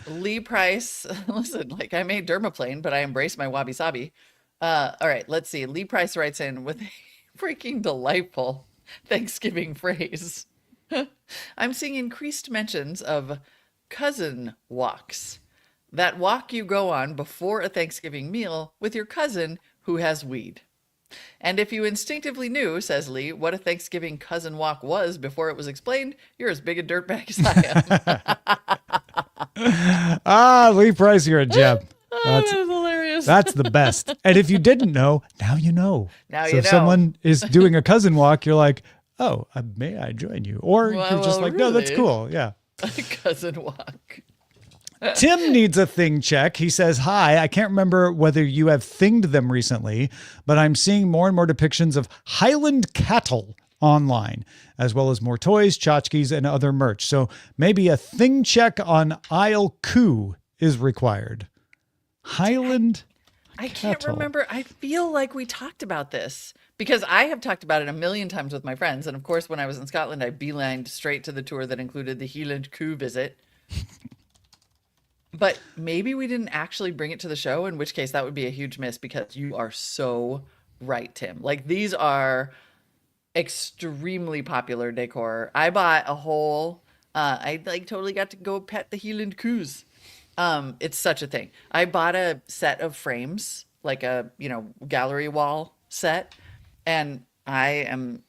Lee Price, listen, like I made dermaplane, but I embrace my wabi sabi. All right, let's see. Lee Price writes in with a freaking delightful Thanksgiving phrase. I'm seeing increased mentions of cousin walks. That walk you go on before a Thanksgiving meal with your cousin who has weed. And if you instinctively knew, says Lee, what a Thanksgiving cousin walk was before it was explained, you're as big a dirtbag as I am. Lee Price, you're a gem. That was hilarious. That's the best. And if you didn't know, now you know. Now so you if know. someone is doing a cousin walk, you're like, oh, may I join you? Or Well, you're just well, like, no, that's really? cool. Yeah. Cousin walk. Tim needs a thing check. He says, hi, I can't remember whether you have thinged them recently, but I'm seeing more and more depictions of Highland cattle online, as well as more toys, tchotchkes, and other merch. So maybe a thing check on aisle coup is required. Highland I can't cattle. remember. I feel like we talked about this because I have talked about it a million times with my friends. And of course, when I was in Scotland, I beelined straight to the tour that included the Highland coup visit. But maybe we didn't actually bring it to the show, in which case that would be a huge miss because you are so right, Tim. Like these are extremely popular decor. I bought a whole, I like totally got to go pet the Highland coups. It's such a thing. I bought a set of frames, like a, gallery wall set. And I am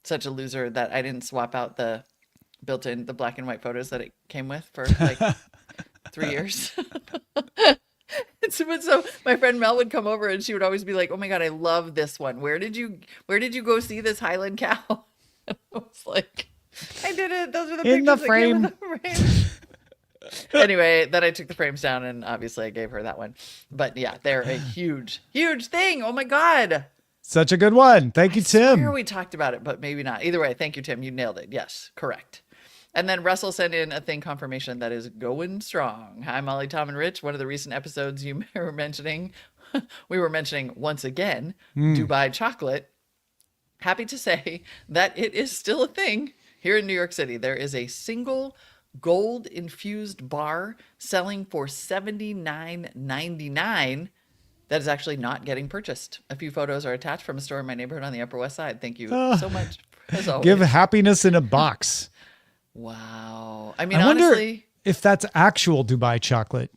such a loser that I didn't swap out the built-in, the black and white photos that it came with for like 3 years. So my friend Mel would come over and she would always be like, oh my God, I love this one. Where did you go see this Highland cow? And I was like, I did it. Those are the In the pictures that came in frame. the frame. Anyway, then I took the frames down and obviously I gave her that one. But yeah, they're a huge, huge thing. Oh my God. Such a good one. Thank you, Tim. Swear we talked about it, but maybe not. Either way, thank you, Tim. You nailed it. Yes, correct. And then Russell sent in a thing confirmation that is going strong. Hi, Molly, Tom, and Rich. One of the recent episodes you were mentioning, we were mentioning once again, Dubai chocolate. Happy to say that it is still a thing here in New York City. There is a single gold infused bar selling for $79.99 that is actually not getting purchased. A few photos are attached from a store in my neighborhood on the Upper West Side. Thank you so much, as always. Give happiness in a box. Wow. I mean, I wonder honestly, if that's actual Dubai chocolate.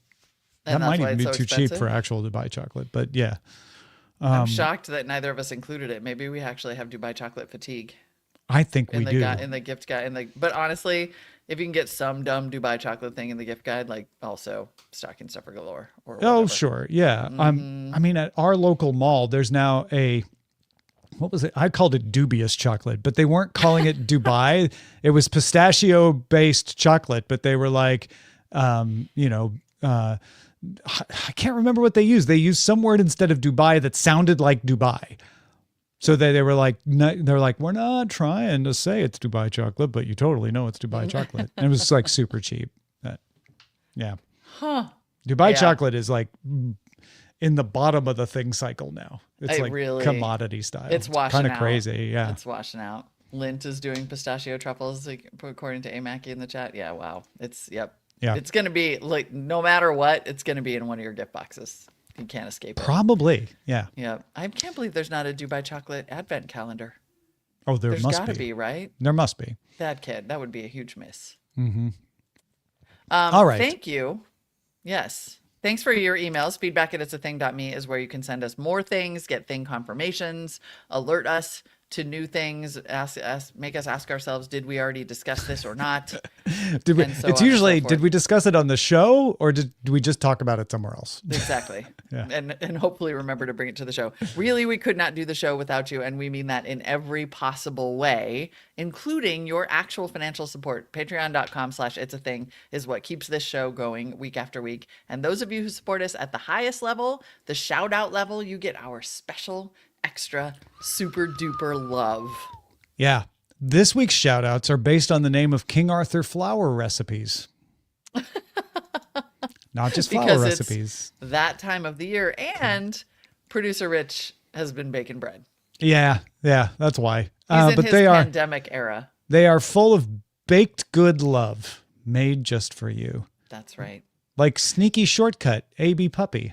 That and that's might why even be it's so too cheap for expensive? actual Dubai chocolate, but yeah. I'm shocked that neither of us included it. Maybe we actually have Dubai chocolate fatigue I think we in the do. in the gift guide. But honestly, if you can get some dumb Dubai chocolate thing in the gift guide, like also stocking stuffer galore or whatever. Oh, sure. Yeah. I mean, at our local mall, there's now what was it? I called it dubious chocolate, but they weren't calling it Dubai. It was pistachio based chocolate, but they were like, I can't remember what they used. They used some word instead of Dubai that sounded like Dubai. So they were like, they're like, we're not trying to say it's Dubai chocolate, but you totally know it's Dubai chocolate. And it was like super cheap. Yeah. Huh. Dubai Yeah. chocolate is like in the bottom of the thing cycle now. It's It like really- commodity style. It's washing kind of out. crazy. Yeah. It's washing out. Lint is doing pistachio truffles, like, according to Amaki in the chat. Yeah, wow. Yep. Yeah. It's going to be, like, no matter what, it's going to be in one of your gift boxes. You can't escape it. Probably. Yeah. Yeah. I can't believe there's not a Dubai chocolate advent calendar. Oh, there There's must got to be. be, right? There must be. That kid. That would be a huge miss. All right. Thank you. Yes. Thanks for your emails. Feedback at it'sathing.me is where you can send us more things, get thing confirmations, alert us to new things, make us ask ourselves, did we already discuss this or not? Did we, and so it's on and usually, so did forth. we discuss it on the show or did we just talk about it somewhere else? Exactly. Yeah. And hopefully remember to bring it to the show. Really, we could not do the show without you. And we mean that in every possible way, including your actual financial support. Patreon.com/itsAthing is what keeps this show going week after week. And those of you who support us at the highest level, the shout out level, you get our special, extra, super duper love. Yeah. This week's shout outs are based on the name of King Arthur flour recipes. Not just flour Because it's recipes. that time of the year. And producer Rich has been baking bread. Yeah. Yeah. That's why. He's in But his they pandemic era. are full of baked good love made just for you. That's right. Like Sneaky Shortcut, AB Puppy.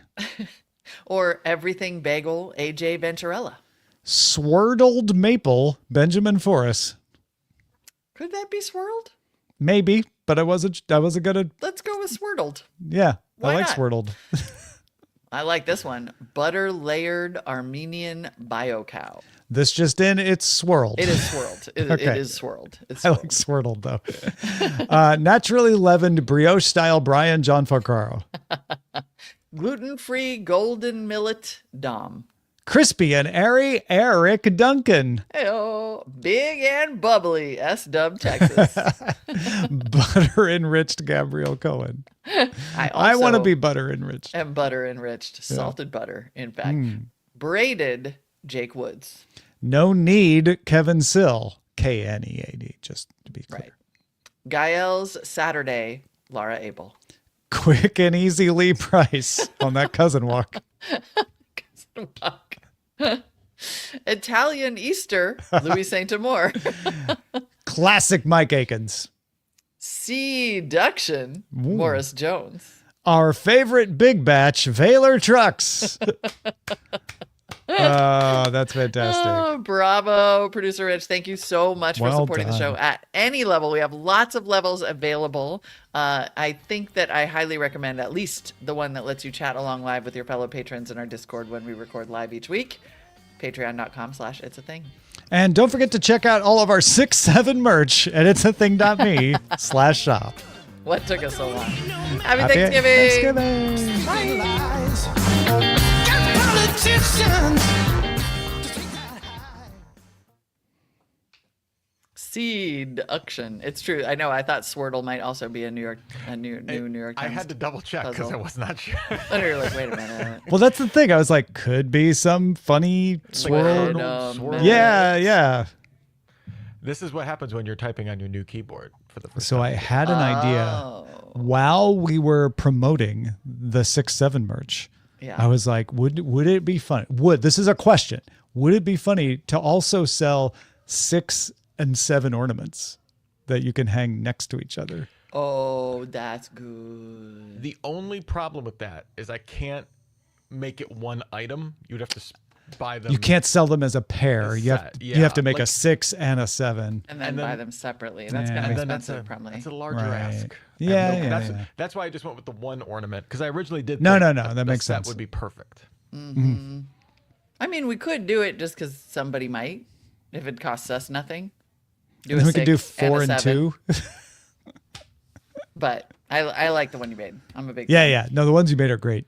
Or Everything Bagel, AJ Venturella. Swirled Maple, Benjamin Forrest. Could that be swirled? Maybe, but I wasn't gonna. Let's go with swirled. Yeah, Why I like not? swirled. I like this one. Butter layered Armenian bio cow. This just in, it's swirled. It is swirled. It Okay. is swirled. It's I swirled. like swirled though. Naturally leavened brioche style Brian John Falcaro. Gluten-free golden millet dom. Crispy and airy Eric Duncan. Oh, big and bubbly S-Dub, Texas. Butter enriched Gabrielle Cohen. I I want to also be butter enriched. am butter enriched, salted butter, in fact. Braided Jake Woods. No need Kevin Sill. KNEAD, just to be clear. Right. Gael's Saturday, Laura Abel. Quick and easy Lee Price on that cousin walk. Italian Easter, Louis Saint Amour. Classic Mike Akins. Seduction, Morris Jones. Our favorite big batch, Valor Trucks. Oh, that's fantastic. Oh, bravo, producer Rich. Thank you so much for Well supporting the done. show at any level. We have lots of levels available. I think that I highly recommend at least the one that lets you chat along live with your fellow patrons in our Discord when we record live each week. Patreon.com/itsAthing. And don't forget to check out all of our 6-7 merch at itsathing.me/shop. What took us so long? Happy Happy Thanksgiving. Thanksgiving. Lies. Got politicians. Seduction. It's true. I know. I thought Swirtle might also be a new York Times. I had to double check because I puzzle. was not sure. And you're like, wait a minute. Well, that's the thing. I was like, could be some funny swirl. Wait a minute. Yeah, yeah. This is what happens when you're typing on your new keyboard for the first So time. I had an idea Oh, while we were promoting the 6-7 merch. yeah. I was like, would it be funny? This is a question. Would it be funny to also sell 6 and 7 ornaments that you can hang next to each other? Oh, that's good. The only problem with that is I can't make it one item. You'd have to buy them. You can't sell them as a pair. A You have set, you have to yeah, make a like- 6 and a 7. And then And then- buy them separately. That's Yeah. kind And of then expensive, probably. that's a larger Right. ask. Yeah, And yeah, that's, yeah. that's why I just went with the one ornament because I originally did. No, think no, no, a- that a makes set sense. Would be perfect. I mean, we could do it just because somebody might, if it costs us nothing. Do And a we could do 6 and a 4 and 7. 2. But I like the one you made. I'm a big Yeah, fan. yeah. No, the ones you made are great.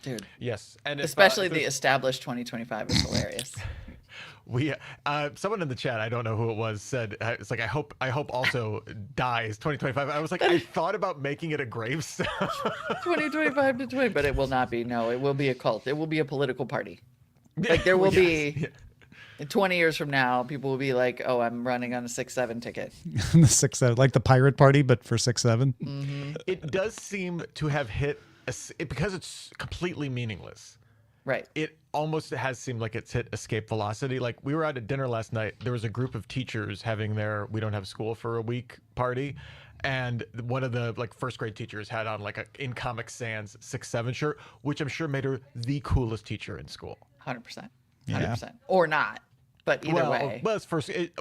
Dude. Yes, and if, Especially if the it was- established 2025 is hilarious. we someone in the chat, I don't know who it was, said it's like I hope also dies 2025. I was like, I thought about making it a gravestone. 2025 to 20, but it will not be. No, it will be a cult. It will be a political party. Like there will Yes, be yeah. In 20 years from now, people will be like, "Oh, I'm running on a 6-7 ticket." The 6-7, like the pirate party, but for 6-7. It does seem to have hit because it's completely meaningless. Right. It almost has seemed like it's hit escape velocity. Like we were out at dinner last night. There was a group of teachers having their "we don't have school for a week" party, and one of the like first grade teachers had on like a in Comic Sans 6-7 shirt, which I'm sure made her the coolest teacher in school. 100%. Yeah. 100%. Or not. But either well, way. well, it's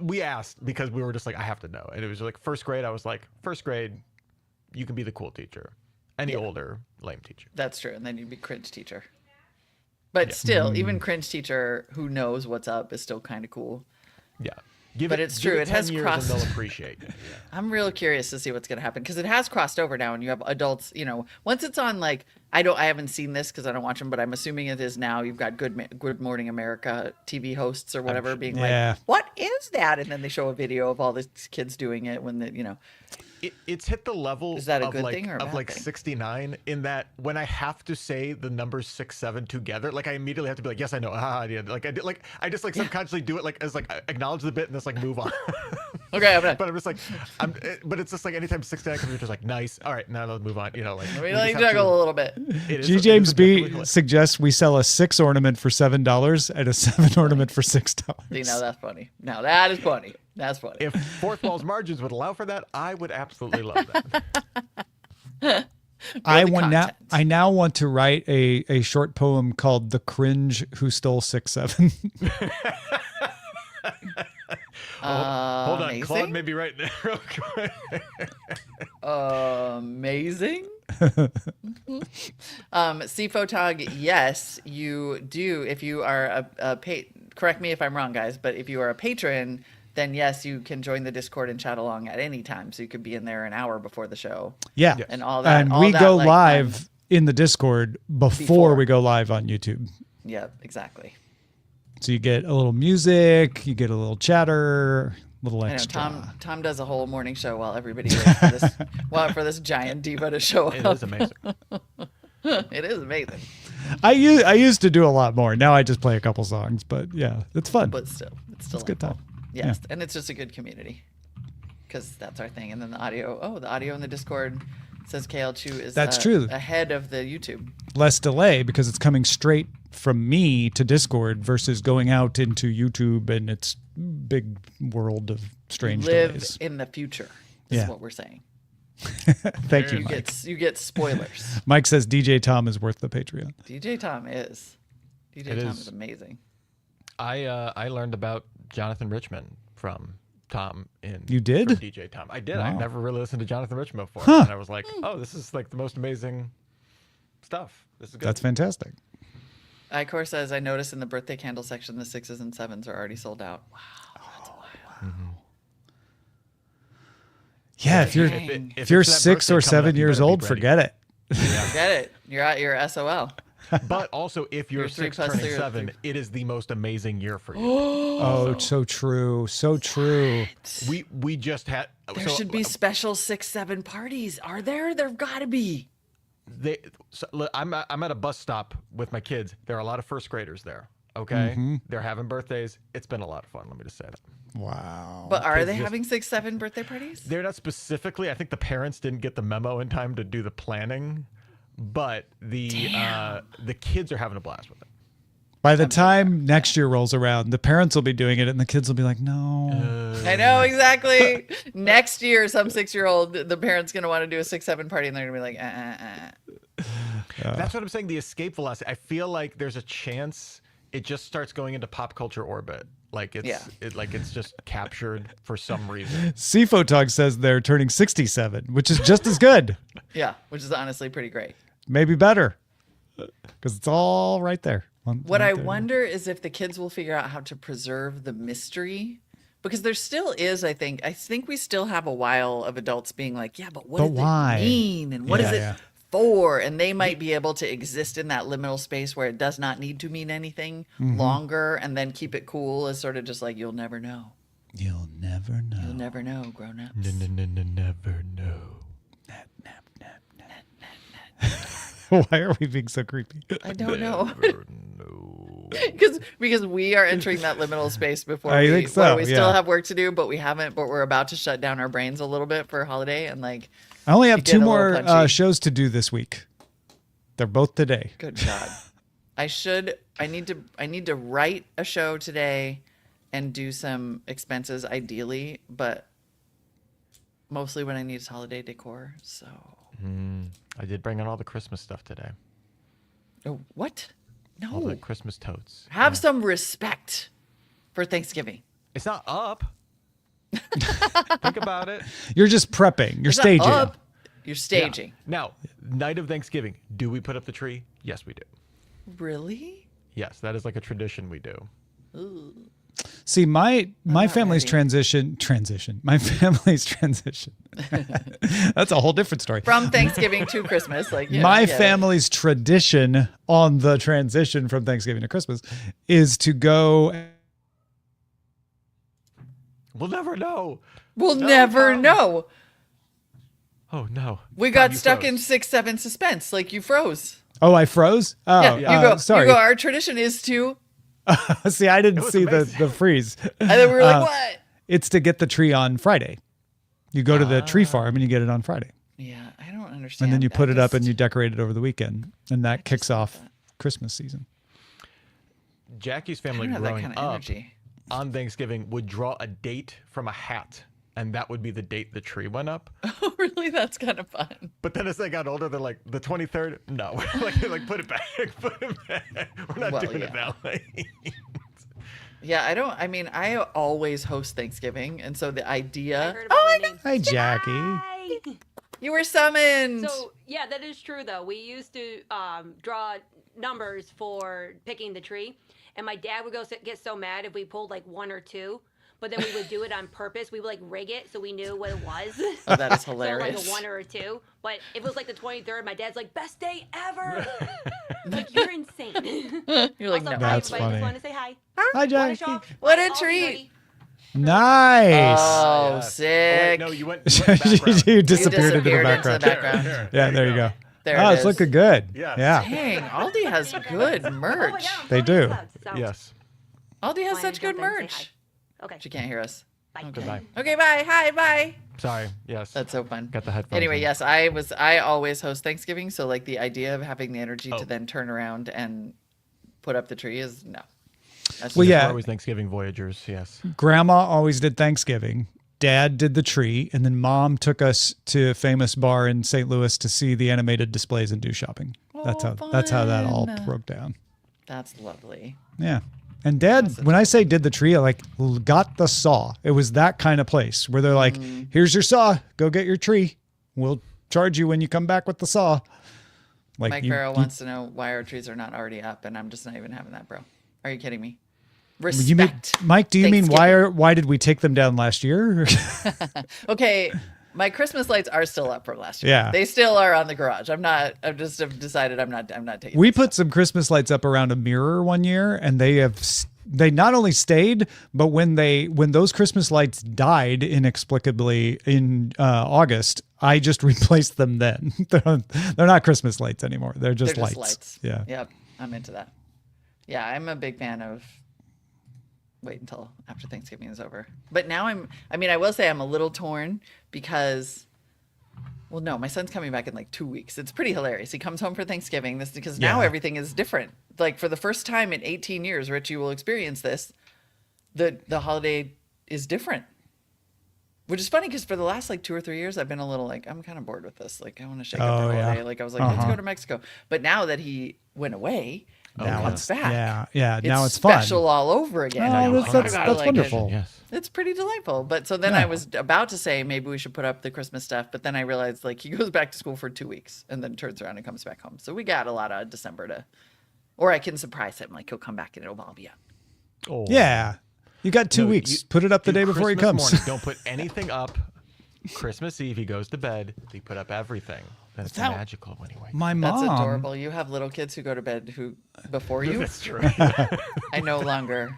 we asked because we were just like, I have to know, and it was like first grade. I was like, first grade, you can be the cool teacher. Any older, lame teacher. That's true. And then you'd be cringe teacher. But still, even cringe teacher who knows what's up is still kind of cool. Yeah. But it's true, it 10 has years crossed- and they'll appreciate you. Yeah. I'm real curious to see what's going to happen because it has crossed over now and you have adults, once it's on like I haven't seen this because I don't watch them, but I'm assuming it is now. You've got Good Morning America TV hosts or whatever being Yeah. like, "What is that?" And then they show a video of all the kids doing it when It's hit the level Is that a of good like thing or a bad thing? 69 in that when I have to say the numbers 6-7 together, like I immediately have to be like, yes, I know. Yeah. Like I just like subconsciously do it like as like acknowledge the bit and just like move on. Okay, I'm done. But I'm just like, but it's just like anytime 69 comes, you're just like, nice. All right, now let's move on. Like Let we me just like have juggle to- a little bit. it is- G. it is James B objectively- suggests we sell a 6 ornament for $7 and a 7 ornament for $6. See, now that's funny. Now that is funny. That's funny. If fourth wall's margins would allow for that, I would absolutely love that. I the content. now want to write a short poem called "The Cringe Who Stole 6-7." Hold on, Amazing. Claude may be right there. real quick. Amazing. Photog, yes, you do. If you are correct me if I'm wrong, guys, but if you are a patron, then yes, you can join the Discord and chat along at any time. So you could be in there an hour before the show. Yeah. And all that. And all we that, go like, live in the Discord before Before. we go live on YouTube. Yeah, exactly. So you get a little music, you get a little chatter, a little I know extra. Tom does a whole morning show while everybody waits for this for this giant diva to show It up. is amazing. It is amazing. I used to do a lot more. Now I just play a couple songs, but yeah, it's fun. But still, it's still It's a good time. Yes, and it's just a good community because that's our thing. And then the audio in the Discord says KL Chu is That's true. ahead of the YouTube. Less delay because it's coming straight from me to Discord versus going out into YouTube and its big world of strange Live delays. in the future is Yeah. what we're saying. Thank you, You Mike. get spoilers. Mike says DJ Tom is worth the Patreon. DJ Tom is is. amazing. I learned about Jonathan Richman from Tom in You did? from DJ Tom. I did. I Wow. never really listened to Jonathan Richman before, Huh. and I was like, oh, this is like the most amazing stuff. This is good. That's fantastic. Icor says, I noticed in the birthday candle section the 6s and 7s are already sold out. Wow, that's wild. Yeah, if you're Dang. if you're it's that 6 birthday or coming 7 up, you years better be old, ready. forget it. Get it. You're at your SOL. But also, if you're You're 3 6 plus turning 3 or 7, 3. it is the most amazing year for you. Oh, so true. So true. we just had. There should be special 6-7 parties. Are there? There've got to be. Look, I'm at a bus stop with my kids. There are a lot of first graders there. Okay, they're having birthdays. It's been a lot of fun. Let me just say that. Wow. But are they just- having 6-7 birthday parties? They're not specifically. I think the parents didn't get the memo in time to do the planning, but the kids are having a blast with it. By the time next year rolls around, the parents will be doing it and the kids will be like, no. I know exactly. Next year, some 6-year-old, the parent's gonna want to do a 6-7 party, and they're gonna be like, That's what I'm saying. The escape velocity. I feel like there's a chance it just starts going into pop culture orbit. Like it's just captured for some reason. Photog says they're turning 67, which is just as good. Yeah, which is honestly pretty great. Maybe better. Because it's all right there. What I wonder is if the kids will figure out how to preserve the mystery. Because there still is, I think we still have a while of adults being like, yeah, but what But does why? it mean? And what is Yeah, it yeah. for? And they might be able to exist in that liminal space where it does not need to mean anything longer and then keep it cool as sort of just like, you'll never know. You'll never know. You'll never know, grown-ups. Never know. Why are we being so creepy? I don't know. Never know. because we are entering that liminal space before I we, think so, where we still yeah. have work to do, but we haven't. But we're about to shut down our brains a little bit for holiday and like. I only have get 2 a little more punchy. shows to do this week. They're both today. Good God, I need to write a show today, and do some expenses ideally, but mostly what I need is holiday decor. So. I did bring in all the Christmas stuff today. Oh, what? All the No. Christmas totes. Have some respect for Thanksgiving. It's not up. Think about it. You're just prepping. You're It's not staging. up, you're staging. Now, night of Thanksgiving, do we put up the tree? Yes, we do. Really? Yes, that is like a tradition we do. See, my family's ready. transition. My family's transition. That's a whole different story. From Thanksgiving to Christmas, like yeah, I My get it. family's tradition on the transition from Thanksgiving to Christmas is to go. We'll never know. We'll No, never Tom. know. Oh no. We Tom, got you stuck froze. in 6-7 suspense, like you froze. Oh, I froze. Oh, Yeah, you go. sorry. You go. Our tradition is to, See, I didn't was see amazing. the freeze. and then we were like, what? It's to get the tree on Friday. You go to the tree farm and you get it on Friday, Yeah, I don't understand. and then you that. put it up and Just- you decorate it over the weekend, and that kicks off Christmas season. Jackie's I family don't have that growing kind of up energy. on Thanksgiving would draw a date from a hat, and that would be the date the tree went up. Oh, really? That's kind of fun. But then as they got older, they're like, the 23rd? No. like put it back. Put it back. We're not Well, doing it yeah. that way. Yeah, I mean, I always host Thanksgiving, and so the idea. heard Oh about my my God, Hi, Jackie. Hi. you were summoned. So yeah, that is true though. We used to draw numbers for picking the tree, and my dad would get so mad if we pulled like 1 or 2. But then we would do it on purpose. We would like rig it so we knew what it was. Oh, that is So hilarious. like a 1 or a 2. But if it was like the 23rd, my dad's like, best day ever. Like you're insane. You're like, Also, no. hi, That's everybody. funny. Just wanted to say hi. Hi, Wanna Jackie. show off What my a Aldi treat. hoodie. Nice. Oh, Oh, sick. wait, no, you went background. You disappeared into the disappeared background. into the background. Here, Yeah, there you go. There Oh, it it's is. looking good. Yes. Yeah. Dang, Aldi has good Oh my merch. God, I'm They throwing do. clouds. So, Yes. Aldi has wanted such to good jump in and say merch. hi. Okay. She can't hear us. Bye. Goodbye. Okay, bye. Hi, bye. Sorry. Yes. That's so fun. Got the headphones Anyway, in. yes, I always host Thanksgiving, so like the idea of having the energy Oh. to then turn around and put up the tree is no. That's Well, just- yeah. We're always Thanksgiving Voyagers. Yes. Grandma always did Thanksgiving. Dad did the tree, and then Mom took us to a famous bar in St. Louis to see the animated displays and do shopping. That's Oh, how that all fun. broke down. That's lovely. Yeah. And Dad, when I say did the tree, I like got the saw. It was that kind of place where they're like, "Here's your saw. Go get your tree. We'll charge you when you come back with the saw." Like Mike Farrell wants to know why our trees are not already up, and I'm just not even having that, bro. Are you kidding me? Respect. you mean, Mike? Do you mean Thanksgiving. why did we take them down last year? Okay, my Christmas lights are still up from last year. Yeah. They still are on the garage. I've decided I'm not taking We this put some Christmas lights up around a mirror one year, and they not only stayed, but when those Christmas lights died inexplicably in August, I just replaced them. Then they're not Christmas lights anymore. They're just, They're lights. Yeah. Yep. I'm into that. Yeah, I'm a big fan of wait until after Thanksgiving is over. But now I will say I'm a little torn because well, no, my son's coming back in like 2 weeks. It's pretty hilarious. He comes home for Thanksgiving. This because now Yeah. everything is different. Like for the first time in 18 years, Rich, you will experience this. The holiday is different. Which is funny because for the last like 2 or 3 years, I've been a little like, I'm kind of bored with this. Like, I want to shake up Oh, the yeah. holiday. Like, I was like, let's go to Mexico. But now that he went away, Now comes back. yeah. Now it's fun. special all over again. Oh, I'm that's like, I gotta that's like it. wonderful. Yes. It's pretty delightful. But so then Yeah. I was about to say maybe we should put up the Christmas stuff, but then I realized like he goes back to school for 2 weeks and then turns around and comes back home. So we got a lot of December to, or I can surprise him. Like he'll come back and it'll all be up. Oh. Yeah. You got 2 No, weeks. you- Put it up the do day before he Christmas comes. morning, don't put anything up. Christmas Eve, he goes to bed. They put up everything. That's That- magical when he wakes. My That's mom. adorable. You have little kids who go to bed who before you. That's true. I no longer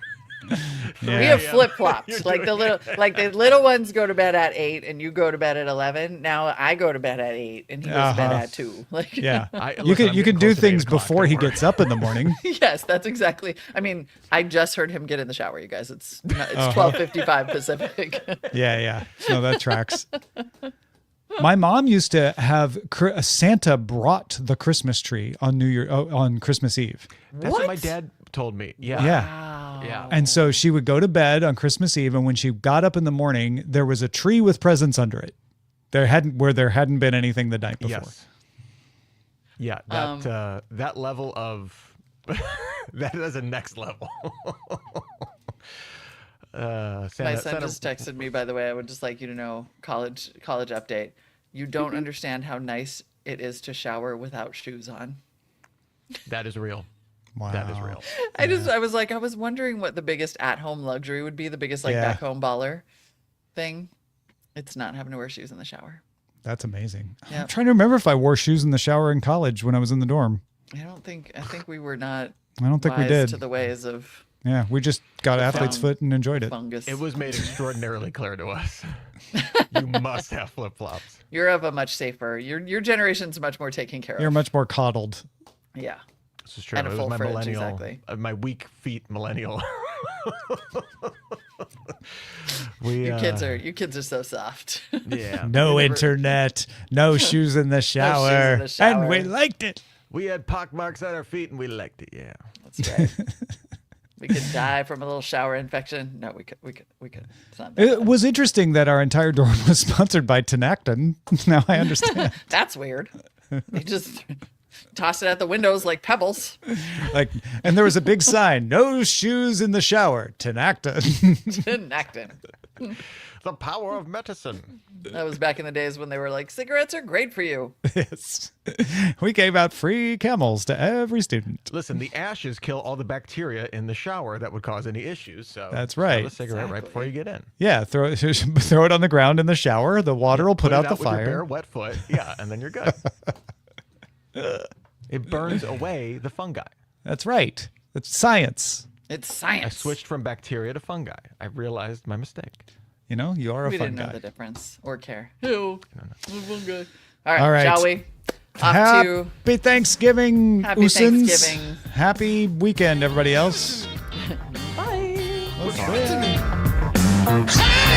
Yeah. We have 3 a.m. flip flops. You're Like doing the little ones go to bed at 8, and you go to bed at 11. Now I go to bed at 8, and he goes to bed Uh-huh. at 2. Like, Yeah. Listen, you I'm can getting do close to 8 things o'clock, before he don't worry. gets up in the morning. yes, that's exactly. I mean, I just heard him get in the shower. You guys, it's Uh-huh. 12:55 Pacific. Yeah. No, that tracks. My mom used to have Santa brought the Christmas tree on Christmas Eve. That's what my What? dad told me. Yeah. Yeah. Wow. Yeah. And so she would go to bed on Christmas Eve, and when she got up in the morning, there was a tree with presents under it. There hadn't been anything the night before. Yes. Yeah. That level of that is a next level. My Santa, son just texted me, by the way. I would just like you to know, college update. You don't understand how nice it is to shower without shoes on. that is real. Wow. That is real. I was wondering what the biggest at-home luxury would be, the biggest like Yeah. back home baller thing. It's not having to wear shoes in the shower. That's amazing. I'm Yep. trying to remember if I wore shoes in the shower in college when I was in the dorm. I think we were not I don't think we wise did. to the ways of Yeah, we just got athlete's foot and enjoyed it. fungus. It was made extraordinarily clear to us. You must have flip flops. You're of a much safer. Your generation's much more taken care You're of. much more coddled. Yeah. This is true. And a It was full my fridge, millennial, exactly. my weak feet millennial. We, You kids are so soft. yeah. No internet, no shoes in the shower, the and we shower. liked it. We had pock marks on our feet and we liked it. Yeah. That's right. We could die from a little shower infection. No, we could. It's not that It bad. was interesting that our entire dorm was sponsored by Tenactin. Now I understand. That's weird. They just toss it at the windows like pebbles. And there was a big sign: "No shoes in the shower." Tenactin. Actin. The power of medicine. That was back in the days when they were like, cigarettes are great for you. Yes. We gave out free Camels to every student. Listen, the ashes kill all the bacteria in the shower that would cause any issues. So That's have right. a cigarette right before you get in. Yeah, throw it on the ground in the shower. The water will put out the it with your bare fire. wet foot. Yeah, and then you're good. It burns away the fungi. That's right. It's science. It's I science. switched from bacteria to fungi. I realized my mistake. You know, you are a We fun didn't know guy. the difference or care. Ew. All right, All right. shall we? Off to Happy Thanksgiving, Happy Oosins. Thanksgiving. Happy weekend, everybody else. bye. Okay. Hey!